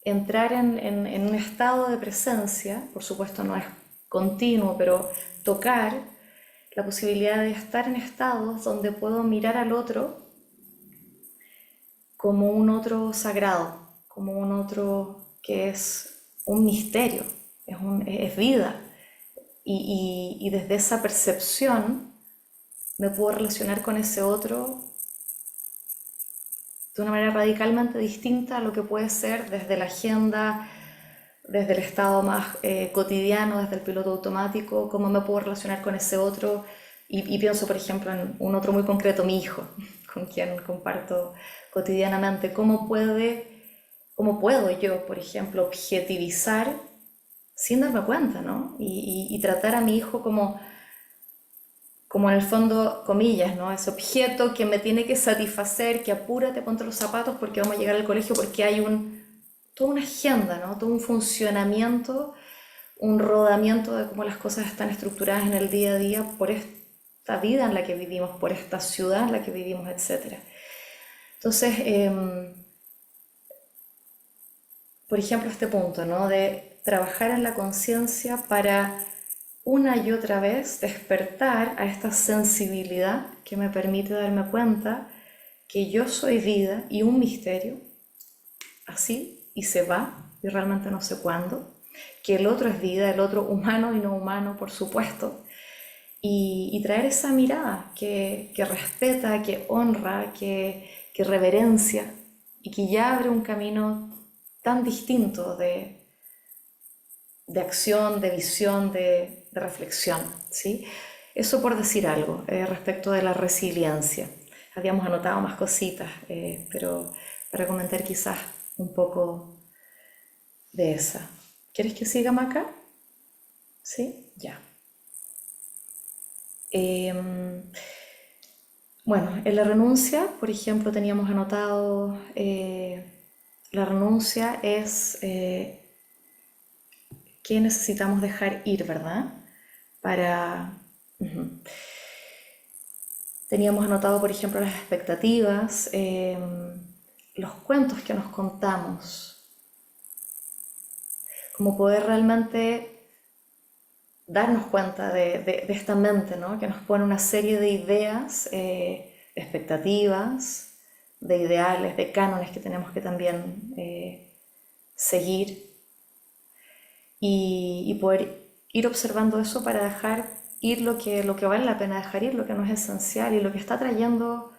entrar en un estado de presencia, por supuesto no es continuo, pero tocar la posibilidad de estar en estados donde puedo mirar al otro como un otro sagrado, como un otro que es un misterio, es vida. Y desde esa percepción me puedo relacionar con ese otro de una manera radicalmente distinta a lo que puede ser desde la agenda, desde el estado más cotidiano, desde el piloto automático, cómo me puedo relacionar con ese otro. Y pienso, por ejemplo, en un otro muy concreto, mi hijo, con quien comparto cotidianamente, cómo puedo yo, por ejemplo, objetivizar sin darme cuenta, ¿no? Y tratar a mi hijo como en el fondo, comillas, ¿no? Ese objeto que me tiene que satisfacer, que apúrate, ponte los zapatos porque vamos a llegar al colegio, porque hay toda una agenda, ¿no? Todo un funcionamiento, un rodamiento de cómo las cosas están estructuradas en el día a día por esta vida en la que vivimos, por esta ciudad en la que vivimos, etc. Entonces, por ejemplo, este punto, ¿no? De trabajar en la conciencia para una y otra vez despertar a esta sensibilidad que me permite darme cuenta que yo soy vida y un misterio, así, y se va, y realmente no sé cuándo, que el otro es vida, el otro humano y no humano, por supuesto, y traer esa mirada que respeta, que honra, que reverencia, y que ya abre un camino tan distinto de acción, de visión, de reflexión, ¿sí? Eso por decir algo respecto de la resiliencia. Habíamos anotado más cositas, pero para comentar quizás un poco de esa. ¿Quieres que siga, Maca? ¿Sí? Ya. Bueno, en la renuncia, por ejemplo, teníamos anotado, la renuncia es qué necesitamos dejar ir, ¿verdad? Para... Ujú. Teníamos anotado, por ejemplo, las expectativas, los cuentos que nos contamos, como poder realmente darnos cuenta de esta mente, ¿no? Que nos pone una serie de ideas, de expectativas, de ideales, de cánones que tenemos que también seguir y poder ir observando eso para dejar ir lo que vale la pena dejar ir, lo que no es esencial y lo que está trayendo,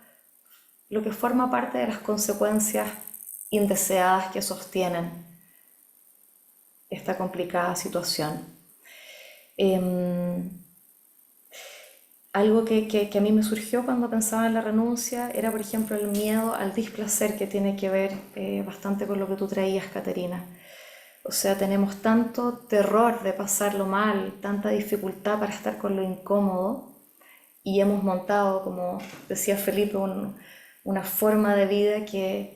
lo que forma parte de las consecuencias indeseadas que sostienen esta complicada situación. Algo que a mí me surgió cuando pensaba en la renuncia era, por ejemplo, el miedo al displacer que tiene que ver bastante con lo que tú traías, Caterina. O sea, tenemos tanto terror de pasarlo mal, tanta dificultad para estar con lo incómodo y hemos montado, como decía Felipe, una forma de vida que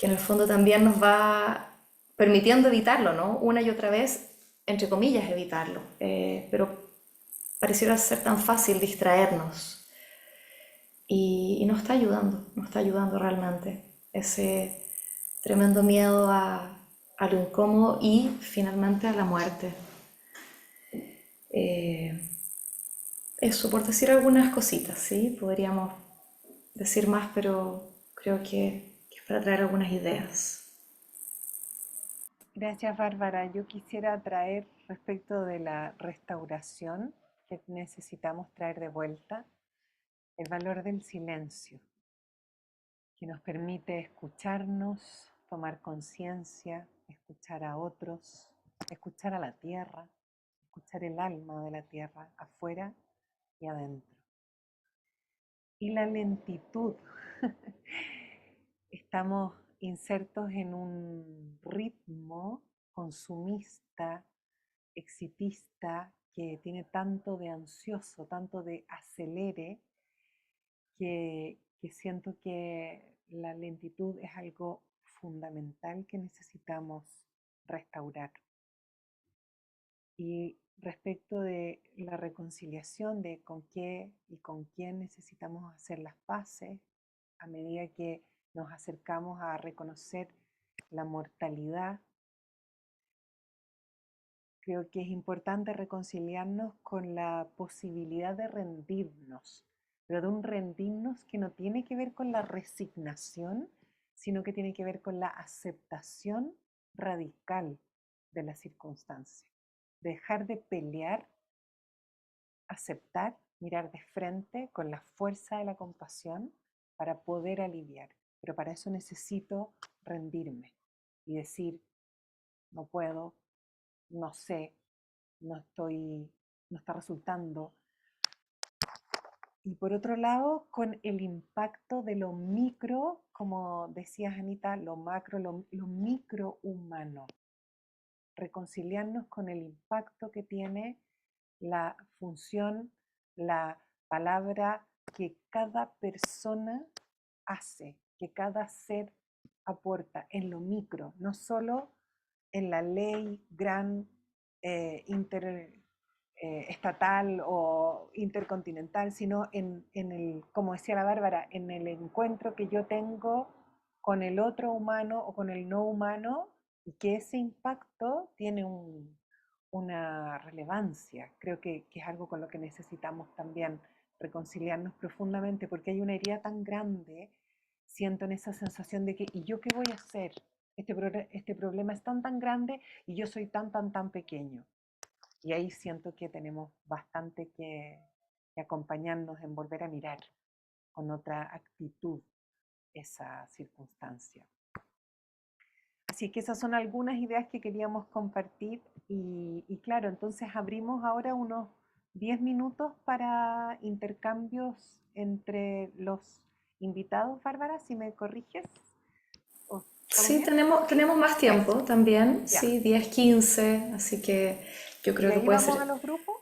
en el fondo también nos va permitiendo evitarlo, ¿no? Una y otra vez, entre comillas, evitarlo. Pero pareciera ser tan fácil distraernos y no está ayudando realmente. Ese tremendo miedo a lo incómodo y finalmente a la muerte. Eso, por decir algunas cositas, ¿sí? Podríamos decir más, pero creo que es para traer algunas ideas. Gracias, Bárbara. Yo quisiera traer respecto de la restauración que necesitamos traer de vuelta, el valor del silencio, que nos permite escucharnos, tomar conciencia, escuchar a otros, escuchar a la tierra, escuchar el alma de la tierra, afuera y adentro. Y la lentitud. Estamos insertos en un ritmo consumista, exitista, que tiene tanto de ansioso, tanto de acelere, que siento que la lentitud es algo fundamental que necesitamos restaurar. Y respecto de la reconciliación de con qué y con quién necesitamos hacer las paces, a medida que nos acercamos a reconocer la mortalidad, creo que es importante reconciliarnos con la posibilidad de rendirnos, pero de un rendirnos que no tiene que ver con la resignación, sino que tiene que ver con la aceptación radical de la circunstancia. Dejar de pelear, aceptar, mirar de frente con la fuerza de la compasión para poder aliviar. Pero para eso necesito rendirme y decir, no puedo, no sé, no está resultando. Y por otro lado, con el impacto de lo micro, como decías Anita, lo macro, lo micro humano. Reconciliarnos con el impacto que tiene la función, la palabra que cada persona hace, que cada ser aporta en lo micro, no solo en la ley gran estatal o intercontinental, sino en el, como decía la Bárbara, en el encuentro que yo tengo con el otro humano o con el no humano, y que ese impacto tiene una relevancia. Creo que es algo con lo que necesitamos también reconciliarnos profundamente, porque hay una herida tan grande, siento en esa sensación de que, ¿y yo qué voy a hacer? Este problema es tan grande y yo soy tan pequeño. Y ahí siento que tenemos bastante que acompañarnos en volver a mirar con otra actitud esa circunstancia. Así que esas son algunas ideas que queríamos compartir y claro, entonces abrimos ahora unos 10 minutos para intercambios entre los invitados. Bárbara, si me corriges. ¿Estamos Sí, bien? tenemos más tiempo Eso, también, ya. sí, 10, 15, así que yo ¿Y creo de que ahí puede vamos ser. a los grupos?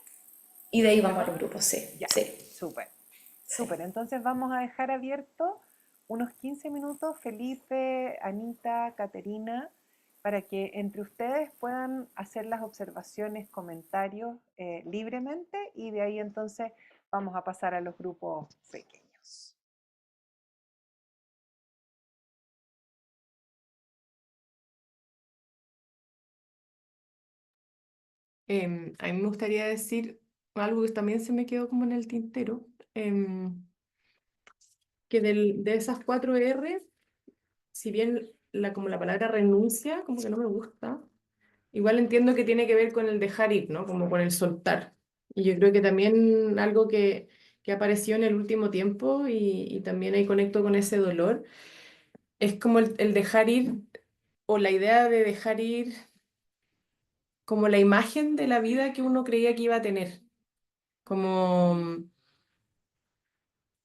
Y de ahí vamos a ¿Perdón? los grupos, sí, Ya, sí, súper. sí. Súper, entonces vamos a dejar abierto unos 15 minutos, Felipe, Anita, Caterina, para que entre ustedes puedan hacer las observaciones, comentarios libremente y de ahí entonces vamos a pasar a los grupos pequeños. A mí me gustaría decir algo que también se me quedó como en el tintero, que de esas 4 R, si bien como la palabra renuncia, como que no me gusta, igual entiendo que tiene que ver con el dejar ir, ¿no? Como con el soltar. Y yo creo que también algo que apareció en el último tiempo y también ahí conecto con ese dolor, es como el dejar ir o la idea de dejar ir como la imagen de la vida que uno creía que iba a tener. Como,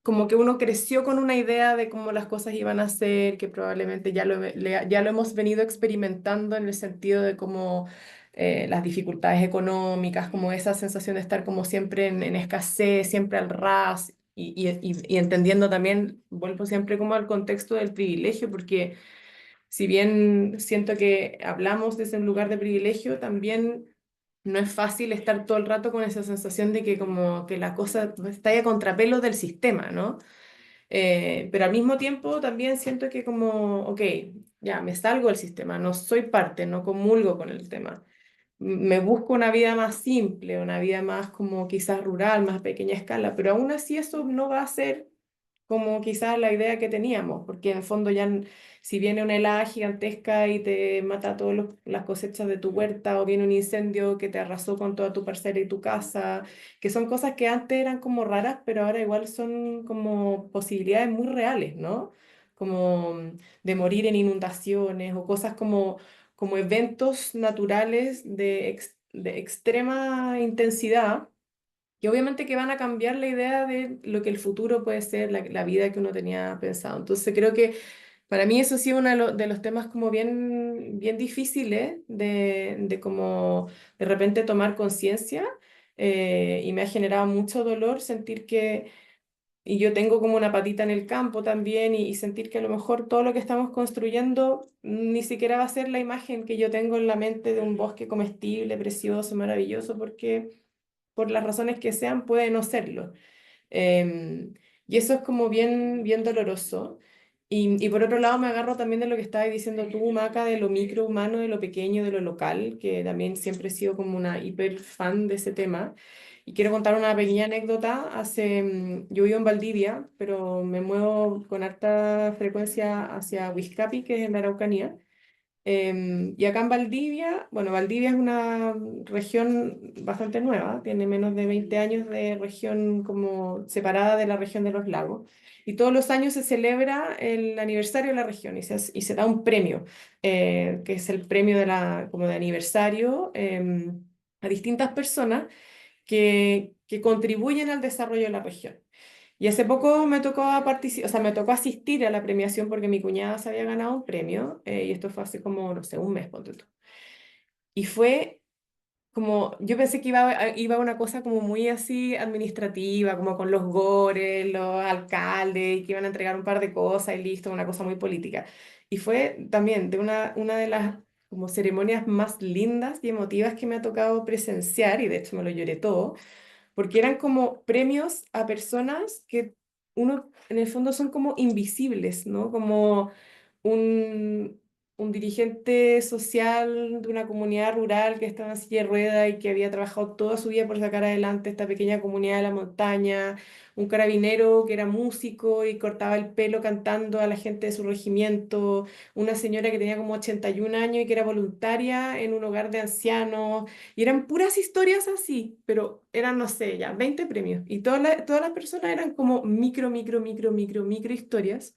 como que uno creció con una idea de cómo las cosas iban a ser, que probablemente ya lo hemos venido experimentando en el sentido de cómo las dificultades económicas, como esa sensación de estar como siempre en escasez, siempre al ras, y entendiendo también, vuelvo siempre como al contexto del privilegio, porque si bien siento que hablamos desde un lugar de privilegio, también no es fácil estar todo el rato con esa sensación de que como que la cosa está ahí a contrapelo del sistema, ¿no? Pero al mismo tiempo también siento que como, ok, ya me salgo del sistema, no soy parte, no comulgo con el tema. Me busco una vida más simple, una vida más como quizás rural, más a pequeña escala, pero aún así eso no va a ser como quizás la idea que teníamos, porque en el fondo ya, si viene una helada gigantesca y te mata todas las cosechas de tu huerta, o viene un incendio que te arrasó con toda tu parcela y tu casa, que son cosas que antes eran como raras, pero ahora igual son como posibilidades muy reales, ¿no? Como de morir en inundaciones o cosas como eventos naturales de extrema intensidad que obviamente que van a cambiar la idea de lo que el futuro puede ser, la vida que uno tenía pensado. Entonces creo que para mí eso sí es uno de los temas como bien difíciles de como de repente tomar conciencia y me ha generado mucho dolor sentir que y yo tengo como una patita en el campo también y sentir que a lo mejor todo lo que estamos construyendo ni siquiera va a ser la imagen que yo tengo en la mente de un bosque comestible, precioso, maravilloso, porque por las razones que sean puede no serlo. Em, y eso es como bien, bien doloroso. Y por otro lado me agarro también de lo que estabas diciendo tú, Maca, de lo micro humano, de lo pequeño, de lo local, que también siempre he sido como una hiper fan de ese tema. Y quiero contar una pequeña anécdota. Yo vivo en Valdivia, pero me muevo con harta frecuencia hacia Huizcapi, que es en la Araucanía. Y acá en Valdivia, bueno, Valdivia es una región bastante nueva, tiene menos de 20 años de región como separada de la región de los lagos. Y todos los años se celebra el aniversario de la región y se da un premio, que es el premio como de aniversario a distintas personas que contribuyen al desarrollo de la región. Y hace poco me tocó participar, o sea, me tocó asistir a la premiación porque mi cuñada se había ganado un premio, y esto fue hace como, no sé, un mes, ponte tú. Y fue como, yo pensé que iba a una cosa como muy así administrativa, como con los gores, los alcaldes, y que iban a entregar un par de cosas y listo, una cosa muy política. Y fue también de una de las como ceremonias más lindas y emotivas que me ha tocado presenciar, y de hecho me lo lloré todo porque eran como premios a personas que uno en el fondo son como invisibles, ¿no? Como un, un dirigente social de una comunidad rural que estaba en silla de ruedas y que había trabajado toda su vida por sacar adelante esta pequeña comunidad de la montaña, un carabinero que era músico y cortaba el pelo cantando a la gente de su regimiento, una señora que tenía como 81 años y que era voluntaria en un hogar de ancianos, y eran puras historias así, pero eran, no sé, ya 20 premios. Y todas las personas eran como micro historias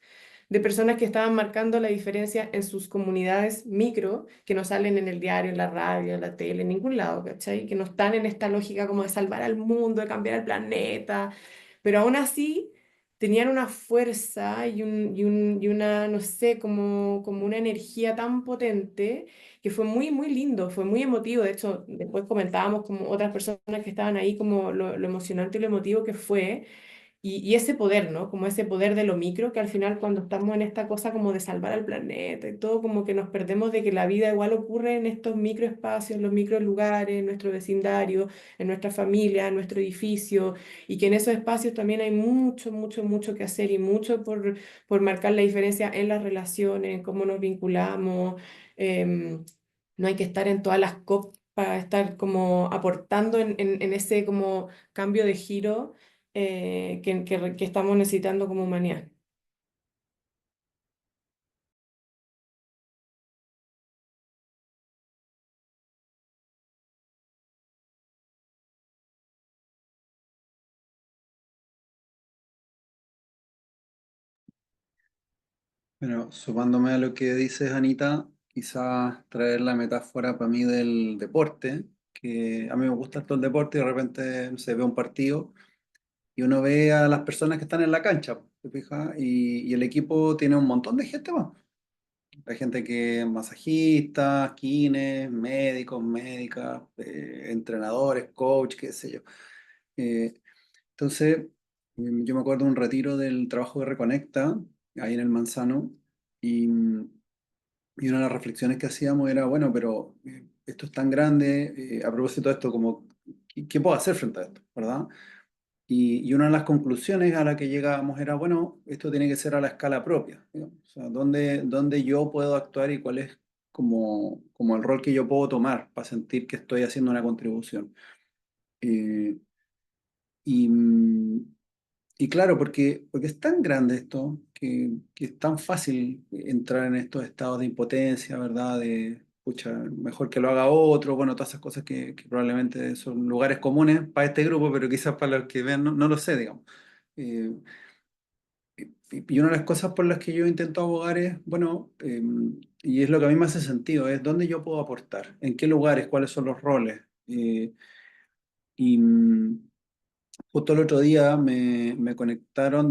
de personas que estaban marcando la diferencia en sus comunidades micro, que no salen en el diario, en la radio, en la tele, en ningún lado, ¿cachai? Que no están en esta lógica como de salvar al mundo, de cambiar el planeta, pero aún así tenían una fuerza y una, no sé, como una energía tan potente que fue muy, muy lindo, fue muy emotivo. De hecho, después comentábamos como otras personas que estaban ahí, como lo emocionante y lo emotivo que fue. Y ese poder, ¿no? Como ese poder de lo micro, que al final cuando estamos en esta cosa como de salvar al planeta y todo, como que nos perdemos de que la vida igual ocurre en estos microespacios, en los microlugares, en nuestro vecindario, en nuestra familia, en nuestro edificio, y que en esos espacios también hay mucho, mucho, mucho que hacer y mucho por marcar la diferencia en las relaciones, en cómo nos vinculamos. No hay que estar en todas las COP para estar como aportando en ese como cambio de giro que estamos necesitando como humanidad. Bueno, sumándome a lo que dices, Anita, quizás traer la metáfora para mí del deporte, que a mí me gusta todo el deporte y de repente se ve un partido y uno ve a las personas que están en la cancha, ¿te fijas? Y el equipo tiene un montón de gente más. Hay gente que es masajistas, kines, médicos, médicas, entrenadores, coach, qué sé yo. Eh, entonces, yo me acuerdo de un retiro del trabajo de Reconecta, ahí en el Manzano, y, y una de las reflexiones que hacíamos era, bueno, pero esto es tan grande, a propósito de esto, como, ¿qué puedo hacer frente a esto? ¿Verdad? Y una de las conclusiones a la que llegábamos era, bueno, esto tiene que ser a la escala propia, digamos. O sea, ¿dónde yo puedo actuar y cuál es como el rol que yo puedo tomar para sentir que estoy haciendo una contribución? Eh, y, y claro, porque es tan grande esto, que es tan fácil entrar en estos estados de impotencia, ¿verdad? De, pucha, mejor que lo haga otro, bueno, todas esas cosas que probablemente son lugares comunes para este grupo, pero quizás para los que vean no lo sé, digamos. Eh, y una de las cosas por las que yo intento abogar es, bueno, y es lo que a mí me hace sentido, es dónde yo puedo aportar, en qué lugares, cuáles son los roles. Y, Justo el otro día me conectaron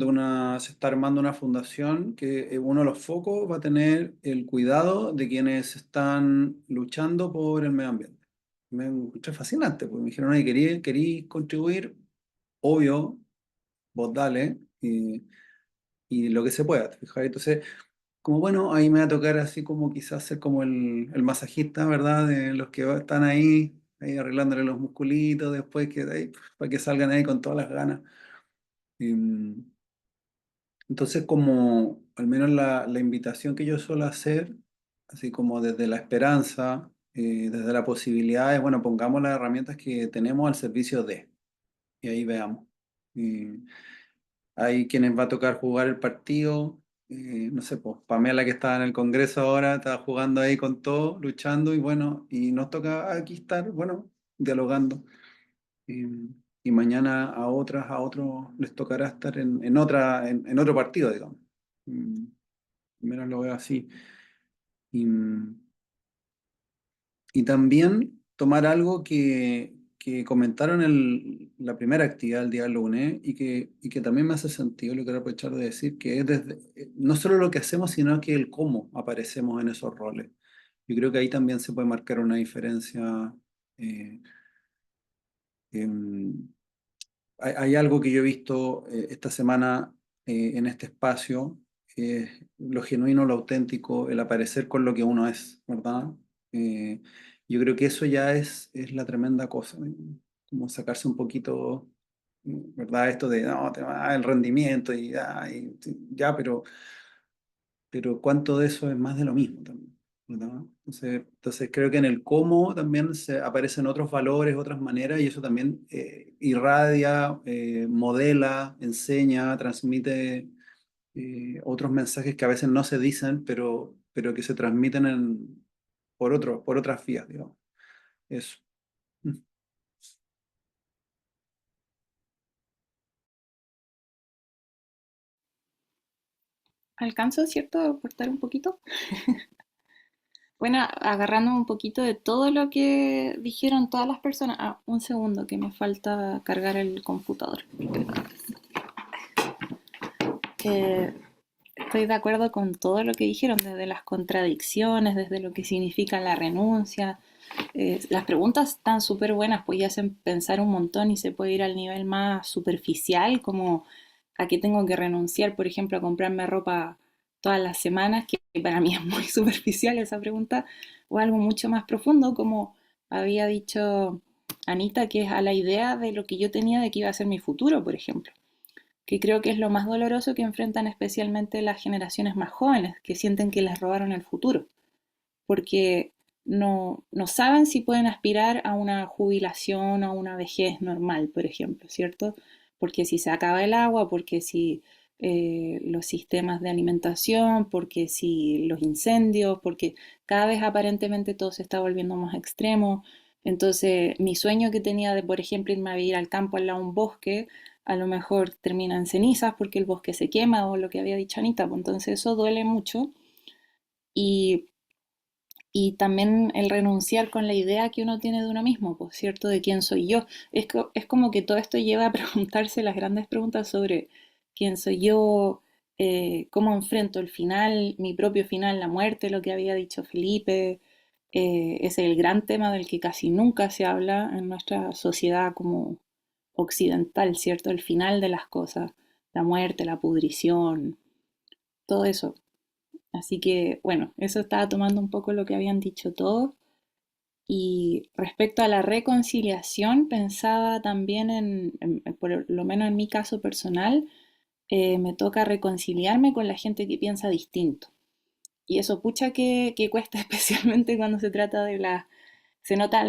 se está armando una fundación que uno de los focos va a tener el cuidado de quienes están luchando por el medio ambiente. Me encontré fascinante, porque me dijeron, oye, querí contribuir, obvio, vos dale, y lo que se pueda, ¿te fijas? Entonces, como bueno, ahí me va a tocar así como quizás ser como el masajista, ¿verdad? De los que están ahí arreglándole los musculitos después que ahí, para que salgan ahí con todas las ganas. Em, Entonces, como al menos la invitación que yo suelo hacer, así como desde la esperanza, desde la posibilidad, es, bueno, pongamos las herramientas que tenemos al servicio de, y ahí veamos. Eh, Hay quienes va a tocar jugar el partido, no sé, pues Pamela que estaba en el Congreso ahora, estaba jugando ahí con todo, luchando, y bueno, y nos toca aquí estar, bueno, dialogando. Eh, y mañana a otros les tocará estar en otro partido, digamos. Mm, Al menos lo veo así. Y, y también tomar algo que comentaron en la primera actividad del día lunes y que también me hace sentido, lo quiero aprovechar de decir, que es desde, no solo lo que hacemos, sino que el cómo aparecemos en esos roles. Yo creo que ahí también se puede marcar una diferencia. eh, em, hay algo que yo he visto esta semana en este espacio, que es lo genuino, lo auténtico, el aparecer con lo que uno es, ¿verdad? Eh, yo creo que eso ya es la tremenda cosa, ¿no? Como sacarse un poquito, ¿verdad? Esto de, no, te va el rendimiento ya, pero cuánto de eso es más de lo mismo también, ¿verdad? Entonces creo que en el cómo también se aparecen otros valores, otras maneras, y eso también irradia, modela, enseña, transmite otros mensajes que a veces no se dicen, pero que se transmiten por otras vías, digamos. Eso. Mm. ¿Alcanzo, cierto, a aportar un poquito? Bueno, agarrando un poquito de todo lo que dijeron todas las personas. Ah, un segundo, que me falta cargar el computador. Eh, Estoy de acuerdo con todo lo que dijeron, desde las contradicciones, desde lo que significa la renuncia. Las preguntas están súper buenas, pues ya hacen pensar un montón y se puede ir al nivel más superficial, como a qué tengo que renunciar, por ejemplo, a comprarme ropa todas las semanas, que para mí es muy superficial esa pregunta, o algo mucho más profundo, como había dicho Anita, que es a la idea de lo que yo tenía de que iba a ser mi futuro, por ejemplo, que creo que es lo más doloroso que enfrentan especialmente las generaciones más jóvenes, que sienten que les robaron el futuro, porque no saben si pueden aspirar a una jubilación o a una vejez normal, por ejemplo, ¿cierto? Porque si se acaba el agua, porque si los sistemas de alimentación, porque si los incendios, porque cada vez aparentemente todo se está volviendo más extremo. Entonces, mi sueño que tenía de, por ejemplo, irme a vivir al campo al lado de un bosque, a lo mejor termina en cenizas porque el bosque se quema o lo que había dicho Anita, pues entonces eso duele mucho. Y y también el renunciar con la idea que uno tiene de uno mismo, pues, ¿cierto? De quién soy yo. Es como que todo esto lleva a preguntarse las grandes preguntas sobre quién soy yo, cómo enfrento el final, mi propio final, la muerte, lo que había dicho Felipe. Es el gran tema del que casi nunca se habla en nuestra sociedad como occidental, ¿cierto? El final de las cosas, la muerte, la pudrición, todo eso. Así que, bueno, eso estaba tomando un poco lo que habían dicho todos. Y respecto a la reconciliación, pensaba también por lo menos en mi caso personal, me toca reconciliarme con la gente que piensa distinto. Y eso, pucha, que cuesta especialmente cuando se trata de la... Se nota,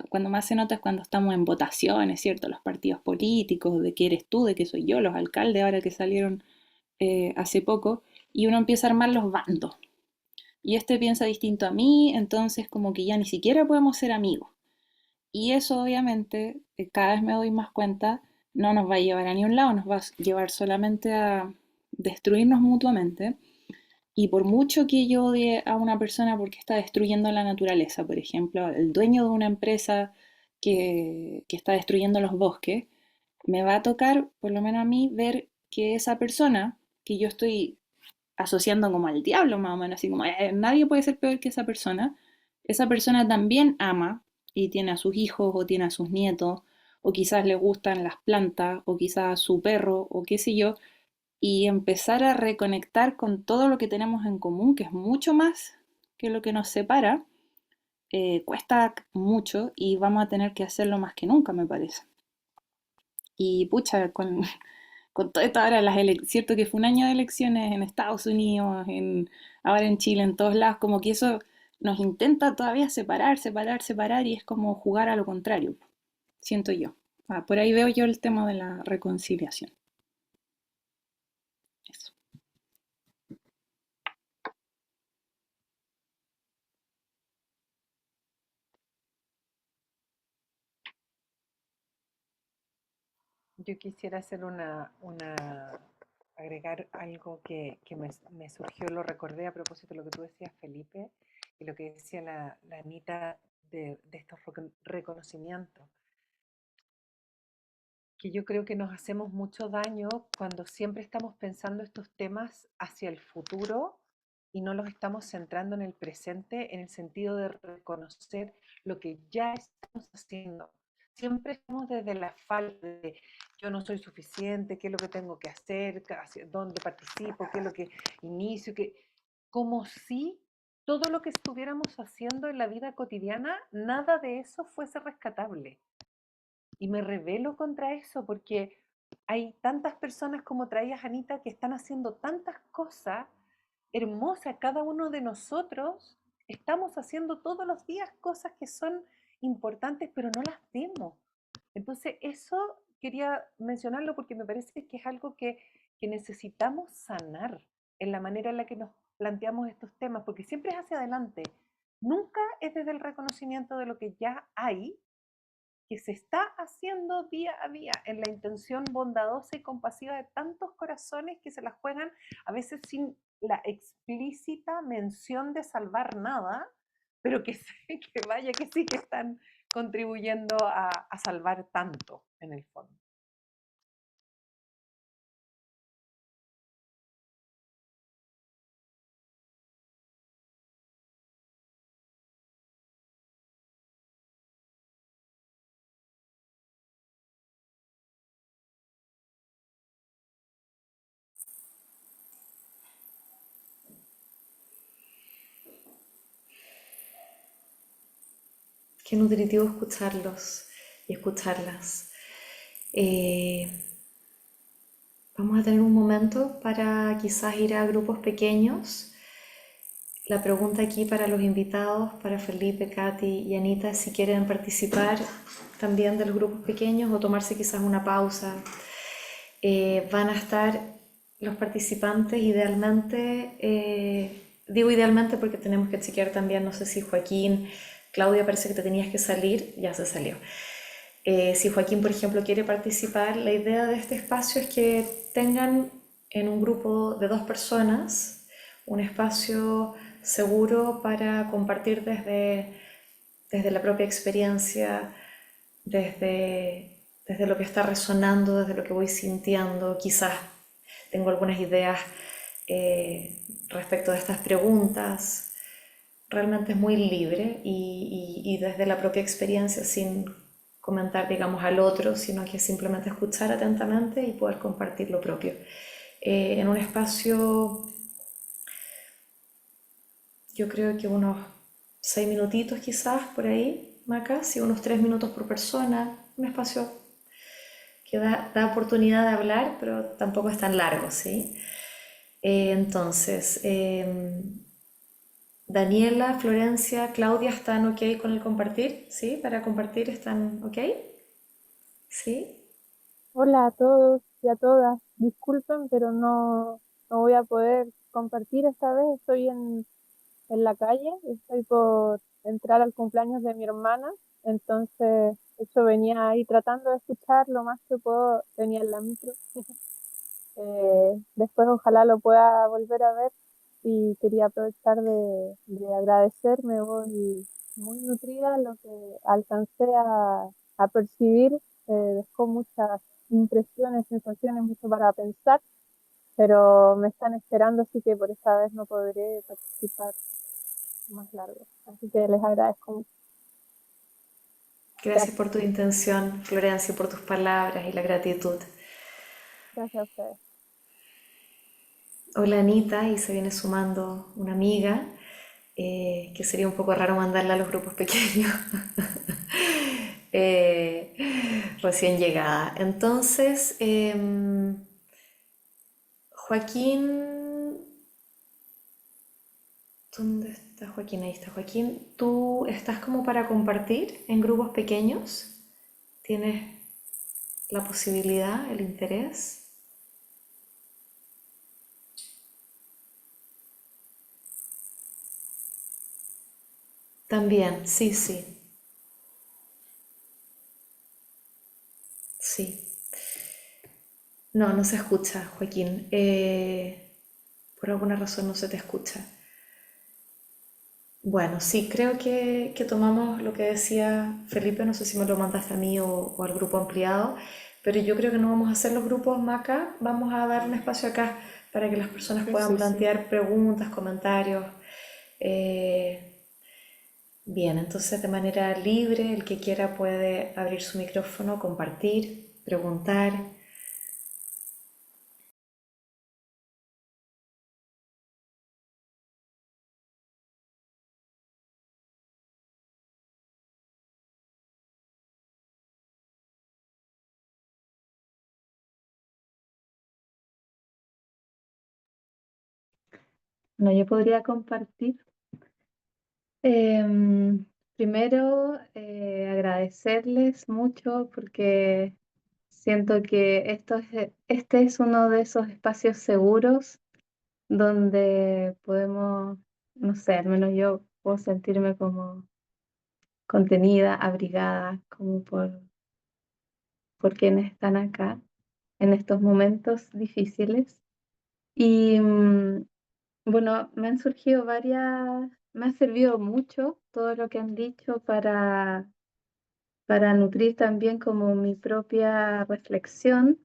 cuando más se nota es cuando estamos en votaciones, ¿cierto? Los partidos políticos, de qué eres tú, de qué soy yo, los alcaldes ahora que salieron hace poco, y uno empieza a armar los bandos y este piensa distinto a mí, entonces como que ya ni siquiera podemos ser amigos. Y eso obviamente, cada vez me doy más cuenta, no nos va a llevar a ningún lado, nos va a llevar solamente a destruirnos mutuamente. Y por mucho que yo odie a una persona porque está destruyendo la naturaleza, por ejemplo, el dueño de una empresa que está destruyendo los bosques, me va a tocar, por lo menos a mí, ver que esa persona que yo estoy asociando como al diablo más o menos, así como nadie puede ser peor que esa persona también ama y tiene a sus hijos o tiene a sus nietos, o quizás le gustan las plantas, o quizás su perro, o qué sé yo, y empezar a reconectar con todo lo que tenemos en común, que es mucho más que lo que nos separa, cuesta mucho y vamos a tener que hacerlo más que nunca, me parece. Y pucha, con todo esto ahora, cierto que fue un año de elecciones en Estados Unidos, ahora en Chile, en todos lados, como que eso nos intenta todavía separar, separar, separar y es como jugar a lo contrario, siento yo. Por ahí veo yo el tema de la reconciliación. Eso. Yo quisiera hacer agregar algo que me surgió, lo recordé a propósito de lo que tú decías, Felipe, y lo que decía la Anita de estos reconocimientos, que yo creo que nos hacemos mucho daño cuando siempre estamos pensando estos temas hacia el futuro y no los estamos centrando en el presente en el sentido de reconocer lo que ya estamos haciendo. Siempre estamos desde la falta de yo no soy suficiente, qué es lo que tengo que hacer, dónde participo, qué es lo que inicio, como si todo lo que estuviéramos haciendo en la vida cotidiana, nada de eso fuese rescatable. Y me rebelo contra eso porque hay tantas personas como traías, Anita, que están haciendo tantas cosas hermosas. Cada uno de nosotros estamos haciendo todos los días cosas que son importantes, pero no las vemos. Entonces, eso quería mencionarlo porque me parece que es algo que necesitamos sanar en la manera en la que nos planteamos estos temas, porque siempre es hacia adelante. Nunca es desde el reconocimiento de lo que ya hay, que se está haciendo día a día en la intención bondadosa y compasiva de tantos corazones que se las juegan a veces sin la explícita mención de salvar nada, pero que, que vaya que sí que están contribuyendo a salvar tanto en el fondo. Qué nutritivo escucharlos y escucharlas. Eh, Vamos a tener un momento para quizás ir a grupos pequeños. La pregunta aquí para los invitados, para Felipe, Katy y Anita, es si quieren participar también de los grupos pequeños o tomarse quizás una pausa. Van a estar los participantes idealmente, digo idealmente porque tenemos que chequear también, no sé si Joaquín, Claudia, parece que te tenías que salir, ya se salió. Si Joaquín, por ejemplo, quiere participar, la idea de este espacio es que tengan en un grupo de 2 personas un espacio seguro para compartir desde la propia experiencia, desde lo que está resonando, desde lo que voy sintiendo. Quizás tengo algunas ideas respecto de estas preguntas. Realmente es muy libre y desde la propia experiencia, sin comentar, digamos, al otro, sino que simplemente escuchar atentamente y poder compartir lo propio. En un espacio, yo creo que unos 6 minutitos quizás por ahí, Maca, sí, unos 3 minutos por persona, un espacio que da oportunidad de hablar, pero tampoco es tan largo, ¿sí? Entonces, Daniela, Florencia, Claudia, ¿están ok con el compartir? ¿Sí? Para compartir, ¿están ok? ¿Sí? Hola a todos y a todas. Disculpen, pero no voy a poder compartir esta vez. Estoy en la calle, estoy por entrar al cumpleaños de mi hermana. Entonces, eso venía ahí tratando de escuchar lo más que puedo. Tenía en la micro. Después ojalá lo pueda volver a ver y quería aprovechar de agradecerme. Voy muy nutrida, lo que alcancé a percibir, dejó muchas impresiones, sensaciones, mucho para pensar, pero me están esperando, así que por esta vez no podré participar más largo. Así que les agradezco mucho. Gracias Gracias, por tu intención, Florencia, por tus palabras y la gratitud. gracias a ustedes. Hola Anita, y se viene sumando una amiga, que sería un poco raro mandarla a los grupos pequeños, eh, recién llegada. Entonces, Joaquín, ¿dónde está Joaquín? Ahí está Joaquín. ¿Tú estás como para compartir en grupos pequeños? ¿Tienes la posibilidad, el interés? También, sí, sí, sí. No, no se escucha, Joaquín. Por alguna razón no se te escucha. Bueno, sí, creo que tomamos lo que decía Felipe, no sé si me lo mandaste a mí o al grupo ampliado, pero yo creo que no vamos a hacer los grupos más acá, vamos a dar un espacio acá para que las personas Sí, puedan sí, sí. plantear preguntas, comentarios. Eh, Bien, entonces de manera libre, el que quiera puede abrir su micrófono, compartir, preguntar. Bueno, yo podría compartir. Primero, agradecerles mucho porque siento que este es uno de esos espacios seguros donde podemos, no sé, al menos yo puedo sentirme como contenida, abrigada, como por quienes están acá en estos momentos difíciles. Y bueno, me ha servido mucho todo lo que han dicho para nutrir también como mi propia reflexión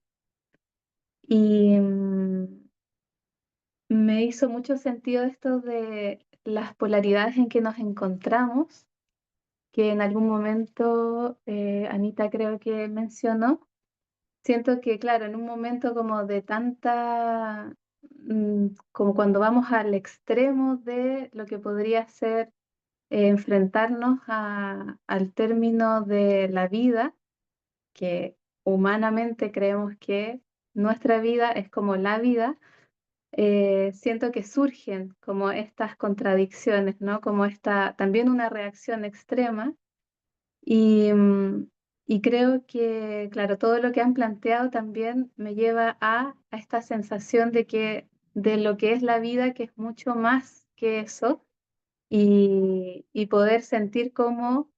y me hizo mucho sentido esto de las polaridades en que nos encontramos, que en algún momento Anita creo que mencionó. Siento que, claro, en un momento como de tanta, como cuando vamos al extremo de lo que podría ser enfrentarnos al término de la vida, que humanamente creemos que nuestra vida es como la vida, siento que surgen como estas contradicciones, ¿no? Como esta, también una reacción extrema y, y creo que, claro, todo lo que han planteado también me lleva a esta sensación de que de lo que es la vida, que es mucho más que eso, y poder sentir cómo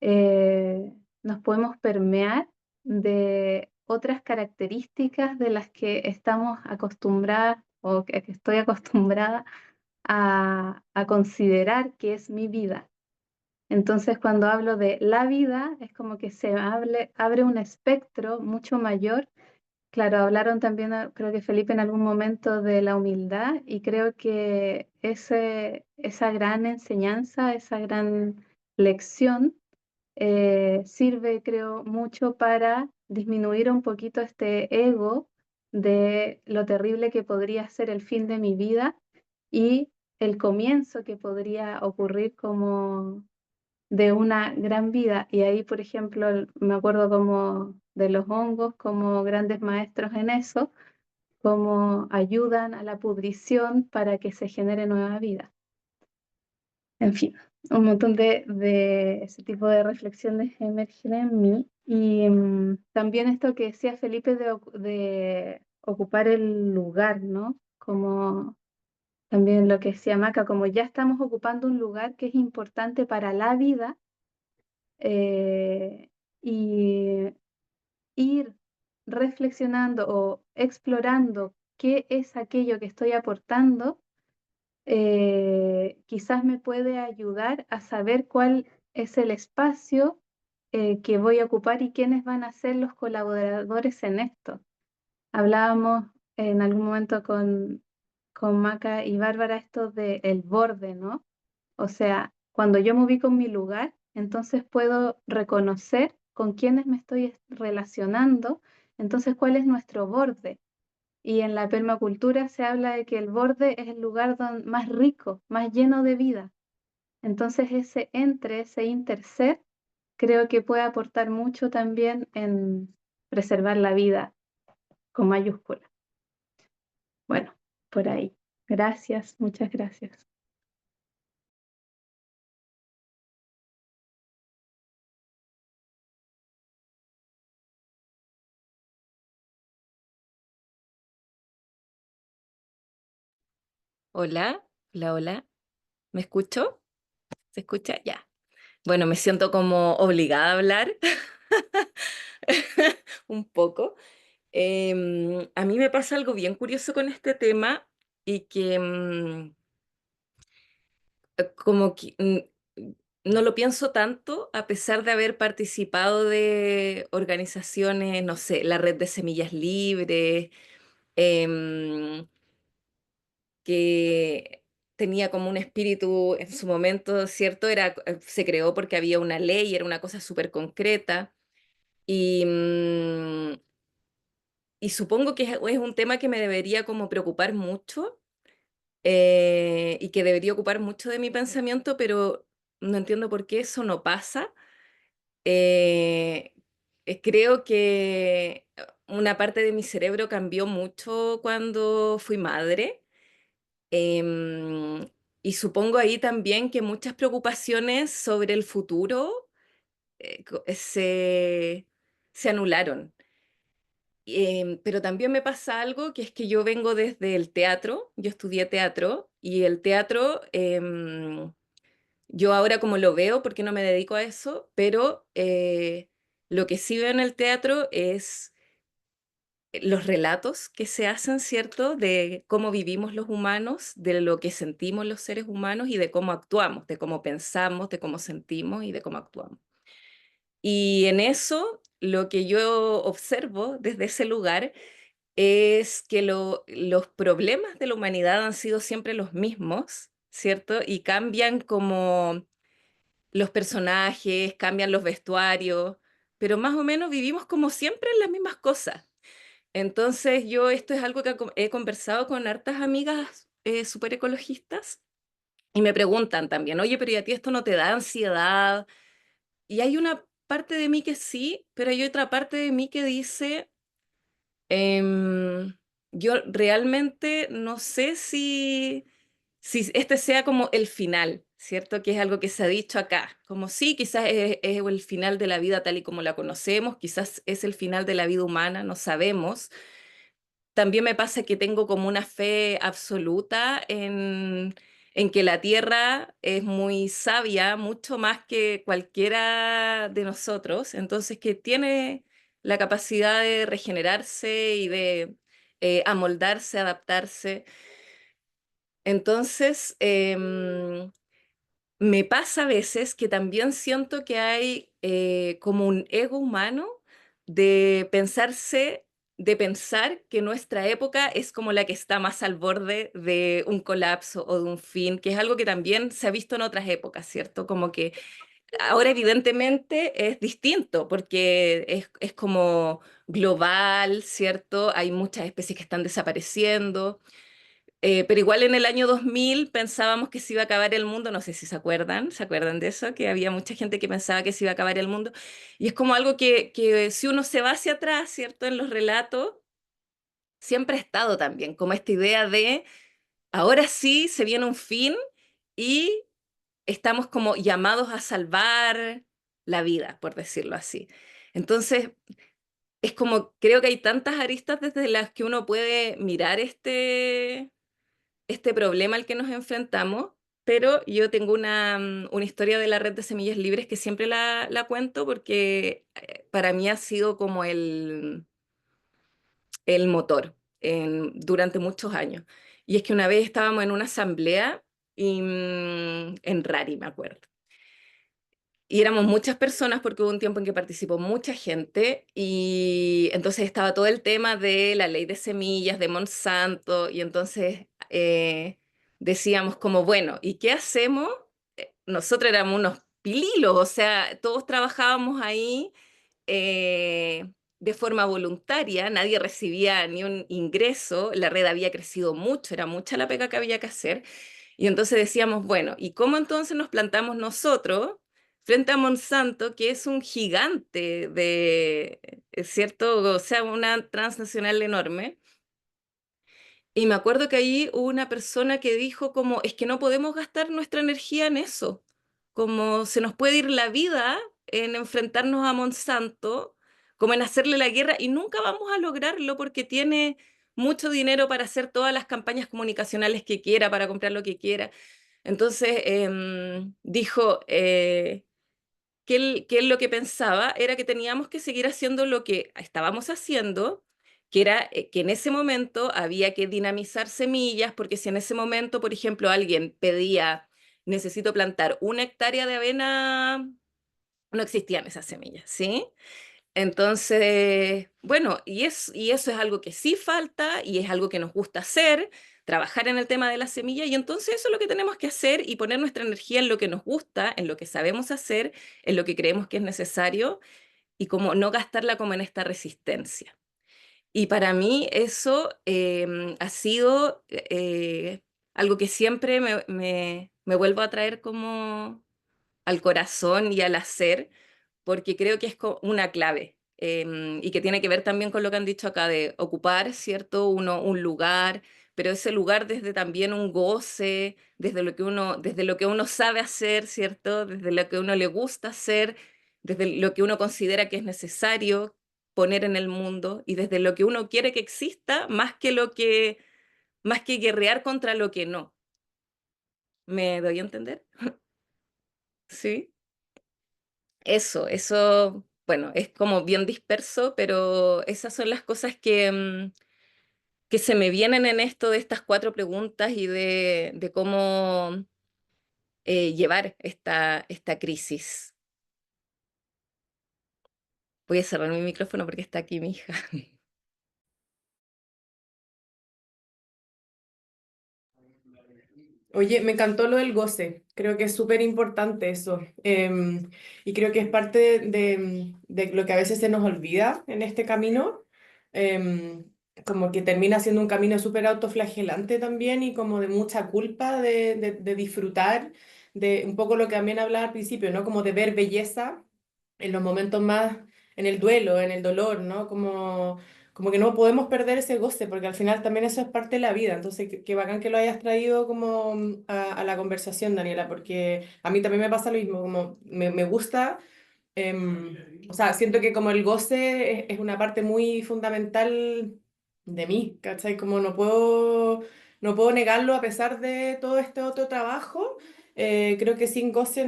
nos podemos permear de otras características de las que estamos acostumbradas o que estoy acostumbrada a considerar que es mi vida. Entonces, cuando hablo de la vida, es como que abre un espectro mucho mayor. Claro, hablaron también, creo que Felipe en algún momento de la humildad y creo que esa gran enseñanza, esa gran lección sirve, creo, mucho para disminuir un poquito este ego de lo terrible que podría ser el fin de mi vida y el comienzo que podría ocurrir como de una gran vida. Y ahí, por ejemplo, me acuerdo como de los hongos como grandes maestros en eso, cómo ayudan a la pudrición para que se genere nueva vida. En fin, un montón de ese tipo de reflexiones emergen en mí. Y también esto que decía Felipe de ocupar el lugar, ¿no? Como también lo que decía Maca, como ya estamos ocupando un lugar que es importante para la vida, eh, y ir reflexionando o explorando qué es aquello que estoy aportando, quizás me puede ayudar a saber cuál es el espacio que voy a ocupar y quiénes van a ser los colaboradores en esto. Hablábamos en algún momento con Maca y Bárbara esto del borde, ¿no? O sea, cuando yo me ubico en mi lugar, entonces puedo reconocer con quiénes me estoy relacionando, entonces cuál es nuestro borde. Y en la permacultura se habla de que el borde es el lugar más rico, más lleno de vida. Entonces ese interser, creo que puede aportar mucho también en preservar la vida con mayúscula. Bueno, por ahí. Gracias, muchas gracias. Hola, hola, hola. ¿Me escucho? ¿Se escucha? Ya. Bueno, me siento como obligada a hablar un poco. A mí me pasa algo bien curioso con este tema y que como que no lo pienso tanto a pesar de haber participado de organizaciones, no sé, la Red de Semillas Libres, em, que tenía como un espíritu en su momento, ¿cierto? Se creó porque había una ley, era una cosa súper concreta. Y, y supongo que es un tema que me debería como preocupar mucho, y que debería ocupar mucho de mi pensamiento, pero no entiendo por qué eso no pasa. Eh, Creo que una parte de mi cerebro cambió mucho cuando fui madre. Em, y supongo ahí también que muchas preocupaciones sobre el futuro se anularon. Pero también me pasa algo que es que yo vengo desde el teatro, yo estudié teatro y el teatro, yo ahora como lo veo, porque no me dedico a eso, pero lo que sí veo en el teatro es los relatos que se hacen, ¿cierto? De cómo vivimos los humanos, de lo que sentimos los seres humanos y de cómo actuamos, de cómo pensamos, de cómo sentimos y de cómo actuamos. Y en eso, lo que yo observo desde ese lugar es que los problemas de la humanidad han sido siempre los mismos, ¿cierto? Y cambian como los personajes, cambian los vestuarios, pero más o menos vivimos como siempre en las mismas cosas. Entonces yo esto es algo que he conversado con hartas amigas súper ecologistas y me preguntan también, oye, pero ¿y a ti esto no te da ansiedad? Y hay una parte de mí que sí, pero hay otra parte de mí que dice, yo realmente no sé si este sea como el final, ¿cierto? Que es algo que se ha dicho acá, como sí, quizás es el final de la vida tal y como la conocemos, quizás es el final de la vida humana, no sabemos. También me pasa que tengo como una fe absoluta en que la Tierra es muy sabia, mucho más que cualquiera de nosotros, entonces que tiene la capacidad de regenerarse y de amoldarse, adaptarse. Entonces, me pasa a veces que también siento que hay como un ego humano de pensar que nuestra época es como la que está más al borde de un colapso o de un fin, que es algo que también se ha visto en otras épocas, ¿cierto? Como que ahora evidentemente es distinto porque es como global, ¿cierto? Hay muchas especies que están desapareciendo. Pero igual en el año 2000 pensábamos que se iba a acabar el mundo, no sé si se acuerdan de eso? Que había mucha gente que pensaba que se iba a acabar el mundo. Y es como algo que si uno se va hacia atrás, ¿cierto? En los relatos, siempre ha estado también, como esta idea de, ahora sí se viene un fin y estamos como llamados a salvar la vida, por decirlo así. Entonces, es como, creo que hay tantas aristas desde las que uno puede mirar este problema al que nos enfrentamos, pero yo tengo una historia de la red de semillas libres que siempre la cuento porque para mí ha sido como el motor durante muchos años. Y es que una vez estábamos en una asamblea en Rari, me acuerdo. Y éramos muchas personas porque hubo un tiempo en que participó mucha gente y entonces estaba todo el tema de la ley de semillas, de Monsanto, y entonces decíamos como, bueno, ¿y qué hacemos? Nosotros éramos unos pililos, o sea, todos trabajábamos ahí, eh, de forma voluntaria, nadie recibía ni un ingreso, la red había crecido mucho, era mucha la pega que había que hacer, y entonces decíamos, bueno, ¿y cómo entonces nos plantamos nosotros frente a Monsanto, que es un gigante de, ¿es cierto? O sea, una transnacional enorme? Y me acuerdo que ahí hubo una persona que dijo como, es que no podemos gastar nuestra energía en eso, como se nos puede ir la vida en enfrentarnos a Monsanto, como en hacerle la guerra, y nunca vamos a lograrlo porque tiene mucho dinero para hacer todas las campañas comunicacionales que quiera, para comprar lo que quiera. Entonces dijo, que él lo que pensaba era que teníamos que seguir haciendo lo que estábamos haciendo, que era que en ese momento había que dinamizar semillas, porque si en ese momento, por ejemplo, alguien pedía, necesito plantar 1 hectárea de avena, no existían esas semillas, ¿sí? Entonces, bueno, y eso es algo que sí falta y es algo que nos gusta hacer, trabajar en el tema de la semilla, y entonces eso es lo que tenemos que hacer y poner nuestra energía en lo que nos gusta, en lo que sabemos hacer, en lo que creemos que es necesario y como no gastarla como en esta resistencia. Y para mí eso ha sido algo que siempre me vuelvo a traer como al corazón y al hacer, porque creo que es una clave y que tiene que ver también con lo que han dicho acá de ocupar, ¿cierto? Un lugar, pero ese lugar desde también un goce, desde lo que uno sabe hacer, ¿cierto? Desde lo que uno le gusta hacer, desde lo que uno considera que es necesario poner en el mundo y desde lo que uno quiere que exista, más que guerrear contra lo que no. ¿Me doy a entender? Sí. Eso, bueno, es como bien disperso, pero esas son las cosas que se me vienen en esto de estas 4 preguntas y de cómo llevar esta crisis. Voy a cerrar mi micrófono porque está aquí mi hija. Oye, me encantó lo del goce, creo que es súper importante eso. Y creo que es parte de lo que a veces se nos olvida en este camino, em, como que termina siendo un camino súper autoflagelante también y como de mucha culpa de disfrutar de un poco lo que también hablaba al principio, ¿no? Como de ver belleza en los momentos más, en el duelo, en el dolor, ¿no? Como que no podemos perder ese goce, porque al final también eso es parte de la vida. Entonces, qué bacán que lo hayas traído como a la conversación, Daniela, porque a mí también me pasa lo mismo, como me gusta, o sea, siento que como el goce es una parte muy fundamental de mí, ¿cachai? Como no puedo negarlo a pesar de todo este otro trabajo. Creo que sin goce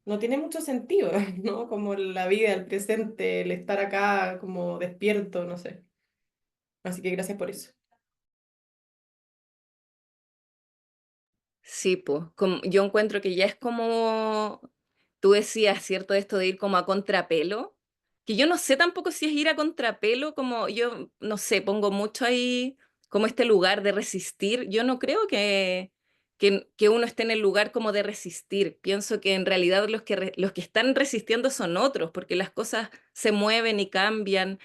no tiene mucho sentido, ¿no? Como la vida, el presente, el estar acá como despierto, no sé. Así que gracias por eso. Sí, pues, yo encuentro que ya es como tú decías, ¿cierto? Esto de ir como a contrapelo, que yo no sé tampoco si es ir a contrapelo, como yo, no sé, pongo mucho ahí como este lugar de resistir. Yo no creo que uno esté en el lugar como de resistir. Pienso que en realidad los que están resistiendo son otros, porque las cosas se mueven y cambian,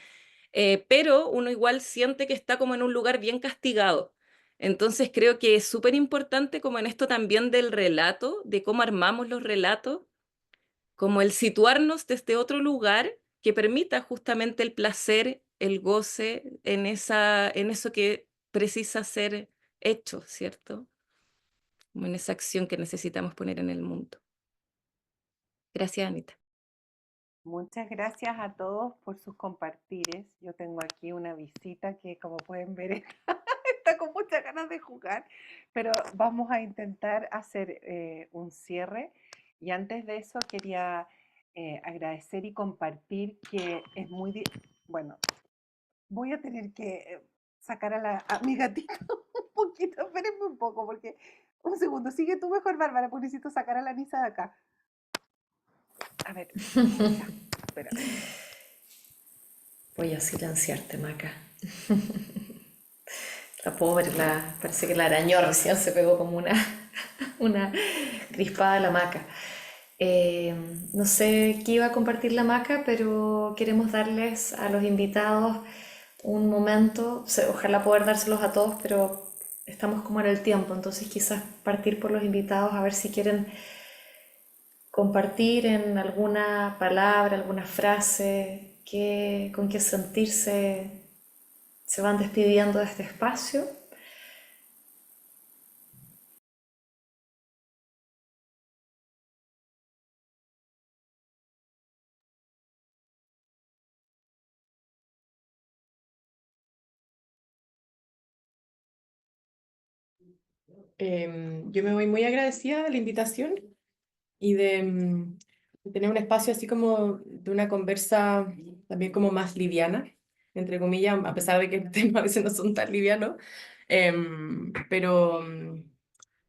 pero uno igual siente que está como en un lugar bien castigado. Entonces creo que es súper importante como en esto también del relato, de cómo armamos los relatos, como el situarnos desde otro lugar que permita justamente el placer, el goce en eso que precisa ser hecho, ¿cierto? Como en esa acción que necesitamos poner en el mundo. Gracias, Anita. Muchas gracias a todos por sus compartires. Yo tengo aquí una visita que, como pueden ver, está con muchas ganas de jugar, pero vamos a intentar hacer un cierre. Y antes de eso quería agradecer y compartir que es bueno, voy a tener que sacar a mi gatito un poquito, espérenme un poco, porque un segundo, sigue tú mejor, Bárbara, porque necesito sacar a la Nisa de acá. A ver, ya, espérame. Voy a silenciarte, Maca. La pobre, parece que la arañó recién, se pegó como una crispada a la Maca. Eh, no sé qué iba a compartir la Maca, pero queremos darles a los invitados un momento, ojalá poder dárselos a todos, pero estamos como en el tiempo, entonces quizás partir por los invitados a ver si quieren compartir en alguna palabra, alguna frase, con qué sentirse se van despidiendo de este espacio. Yo me voy muy agradecida de la invitación y de tener un espacio así como de una conversa también como más liviana, entre comillas, a pesar de que los temas a veces no son tan livianos, pero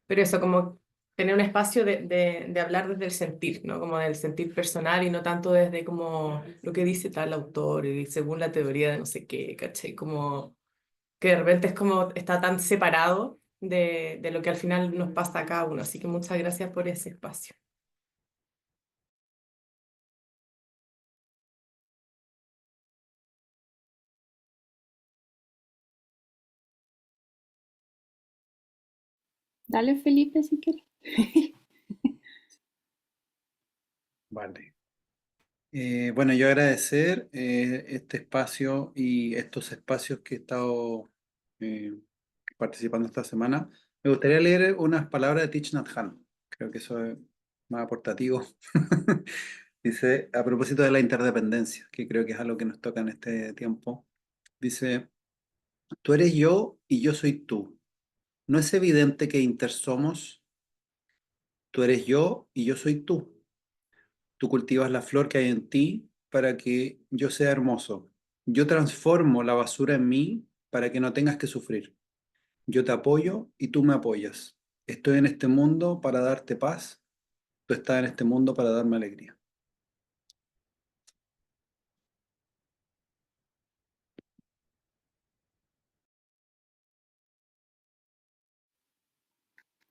eso, como tener un espacio de hablar desde el sentir, ¿no? Como del sentir personal y no tanto desde como lo que dice tal autor y según la teoría de no sé qué, ¿cachai? Como que de repente es como está tan separado de lo que al final nos pasa a cada uno. Así que muchas gracias por ese espacio. Dale, Felipe, si quieres. Vale. Bueno, yo agradecer este espacio y estos espacios que he estado eh, participando esta semana. Me gustaría leer unas palabras de Thich Nhat Hanh. Creo que eso es más aportativo. Dice, a propósito de la interdependencia, que creo que es algo que nos toca en este tiempo. Dice, tú eres yo y yo soy tú. ¿No es evidente que intersomos? Tú eres yo y yo soy tú. Tú cultivas la flor que hay en ti para que yo sea hermoso. Yo transformo la basura en mí para que no tengas que sufrir. Yo te apoyo y tú me apoyas. Estoy en este mundo para darte paz. Tú estás en este mundo para darme alegría.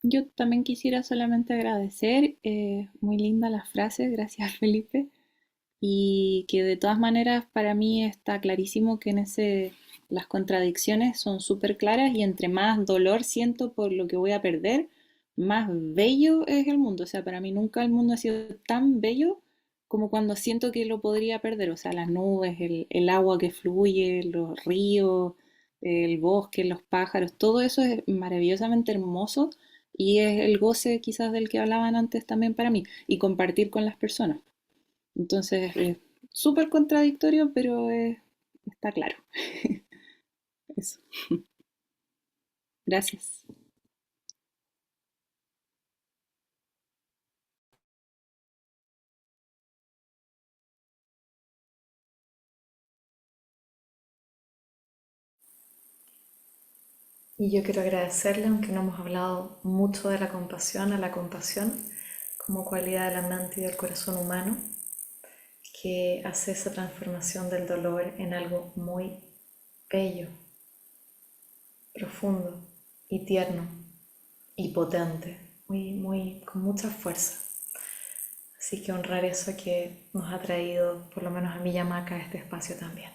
Yo también quisiera solamente agradecer, muy linda la frase, gracias Felipe, y que de todas maneras para mí está clarísimo que las contradicciones son súper claras y entre más dolor siento por lo que voy a perder, más bello es el mundo. O sea, para mí nunca el mundo ha sido tan bello como cuando siento que lo podría perder. O sea, las nubes, el agua que fluye, los ríos, el bosque, los pájaros, todo eso es maravillosamente hermoso y es el goce quizás del que hablaban antes también para mí y compartir con las personas. Entonces, súper contradictorio, pero está claro. Eso. Gracias. Y yo quiero agradecerle, aunque no hemos hablado mucho de la compasión, a la compasión como cualidad de la mente y del corazón humano, que hace esa transformación del dolor en algo muy bello, profundo y tierno y potente, con mucha fuerza. Así que honrar eso que nos ha traído, por lo menos a mi Yamaca, a este espacio también.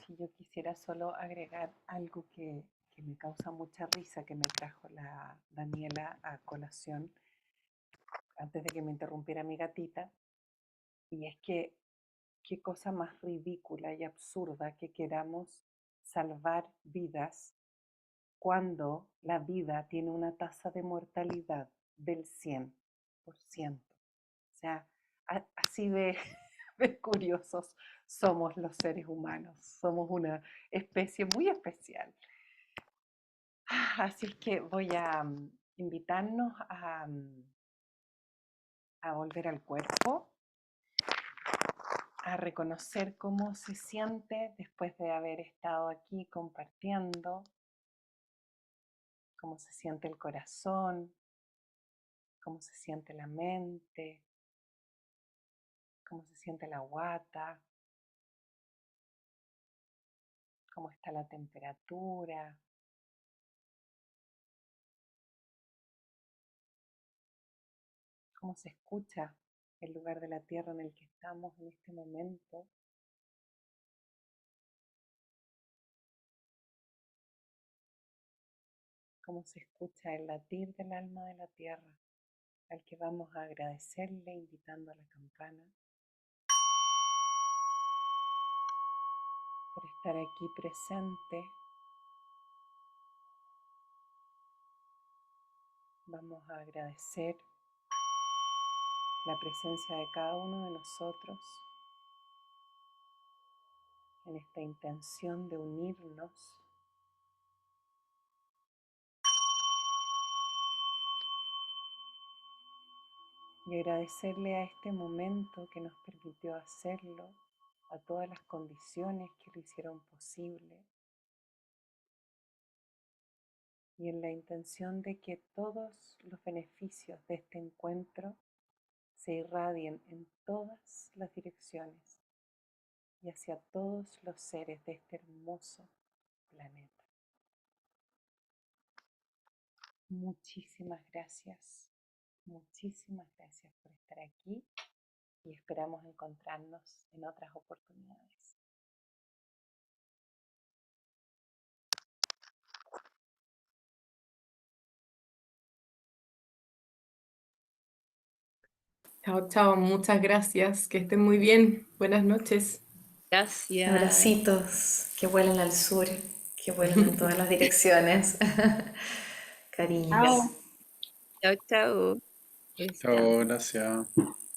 Si yo quisiera solo agregar algo que me causa mucha risa, que me trajo la Daniela a colación antes de que me interrumpiera mi gatita, y es que qué cosa más ridícula y absurda que queramos salvar vidas cuando la vida tiene una tasa de mortalidad del 100%. O sea, así de curiosos somos los seres humanos. Somos una especie muy especial. Así es que voy a invitarnos a volver al cuerpo, a reconocer cómo se siente después de haber estado aquí compartiendo, cómo se siente el corazón, cómo se siente la mente, cómo se siente la guata, cómo está la temperatura, cómo se escucha el lugar de la tierra en el que estamos en este momento. Cómo se escucha el latir del alma de la tierra, al que vamos a agradecerle invitando a la campana por estar aquí presente. Vamos a agradecer la presencia de cada uno de nosotros en esta intención de unirnos y agradecerle a este momento que nos permitió hacerlo, a todas las condiciones que lo hicieron posible, y en la intención de que todos los beneficios de este encuentro se irradien en todas las direcciones y hacia todos los seres de este hermoso planeta. Muchísimas gracias por estar aquí y esperamos encontrarnos en otras oportunidades. Chao, chao, muchas gracias. Que estén muy bien. Buenas noches. Gracias. Abracitos que vuelen al sur, que vuelen en todas las direcciones. Cariños. Chao. Chao, chao. Chao, gracias.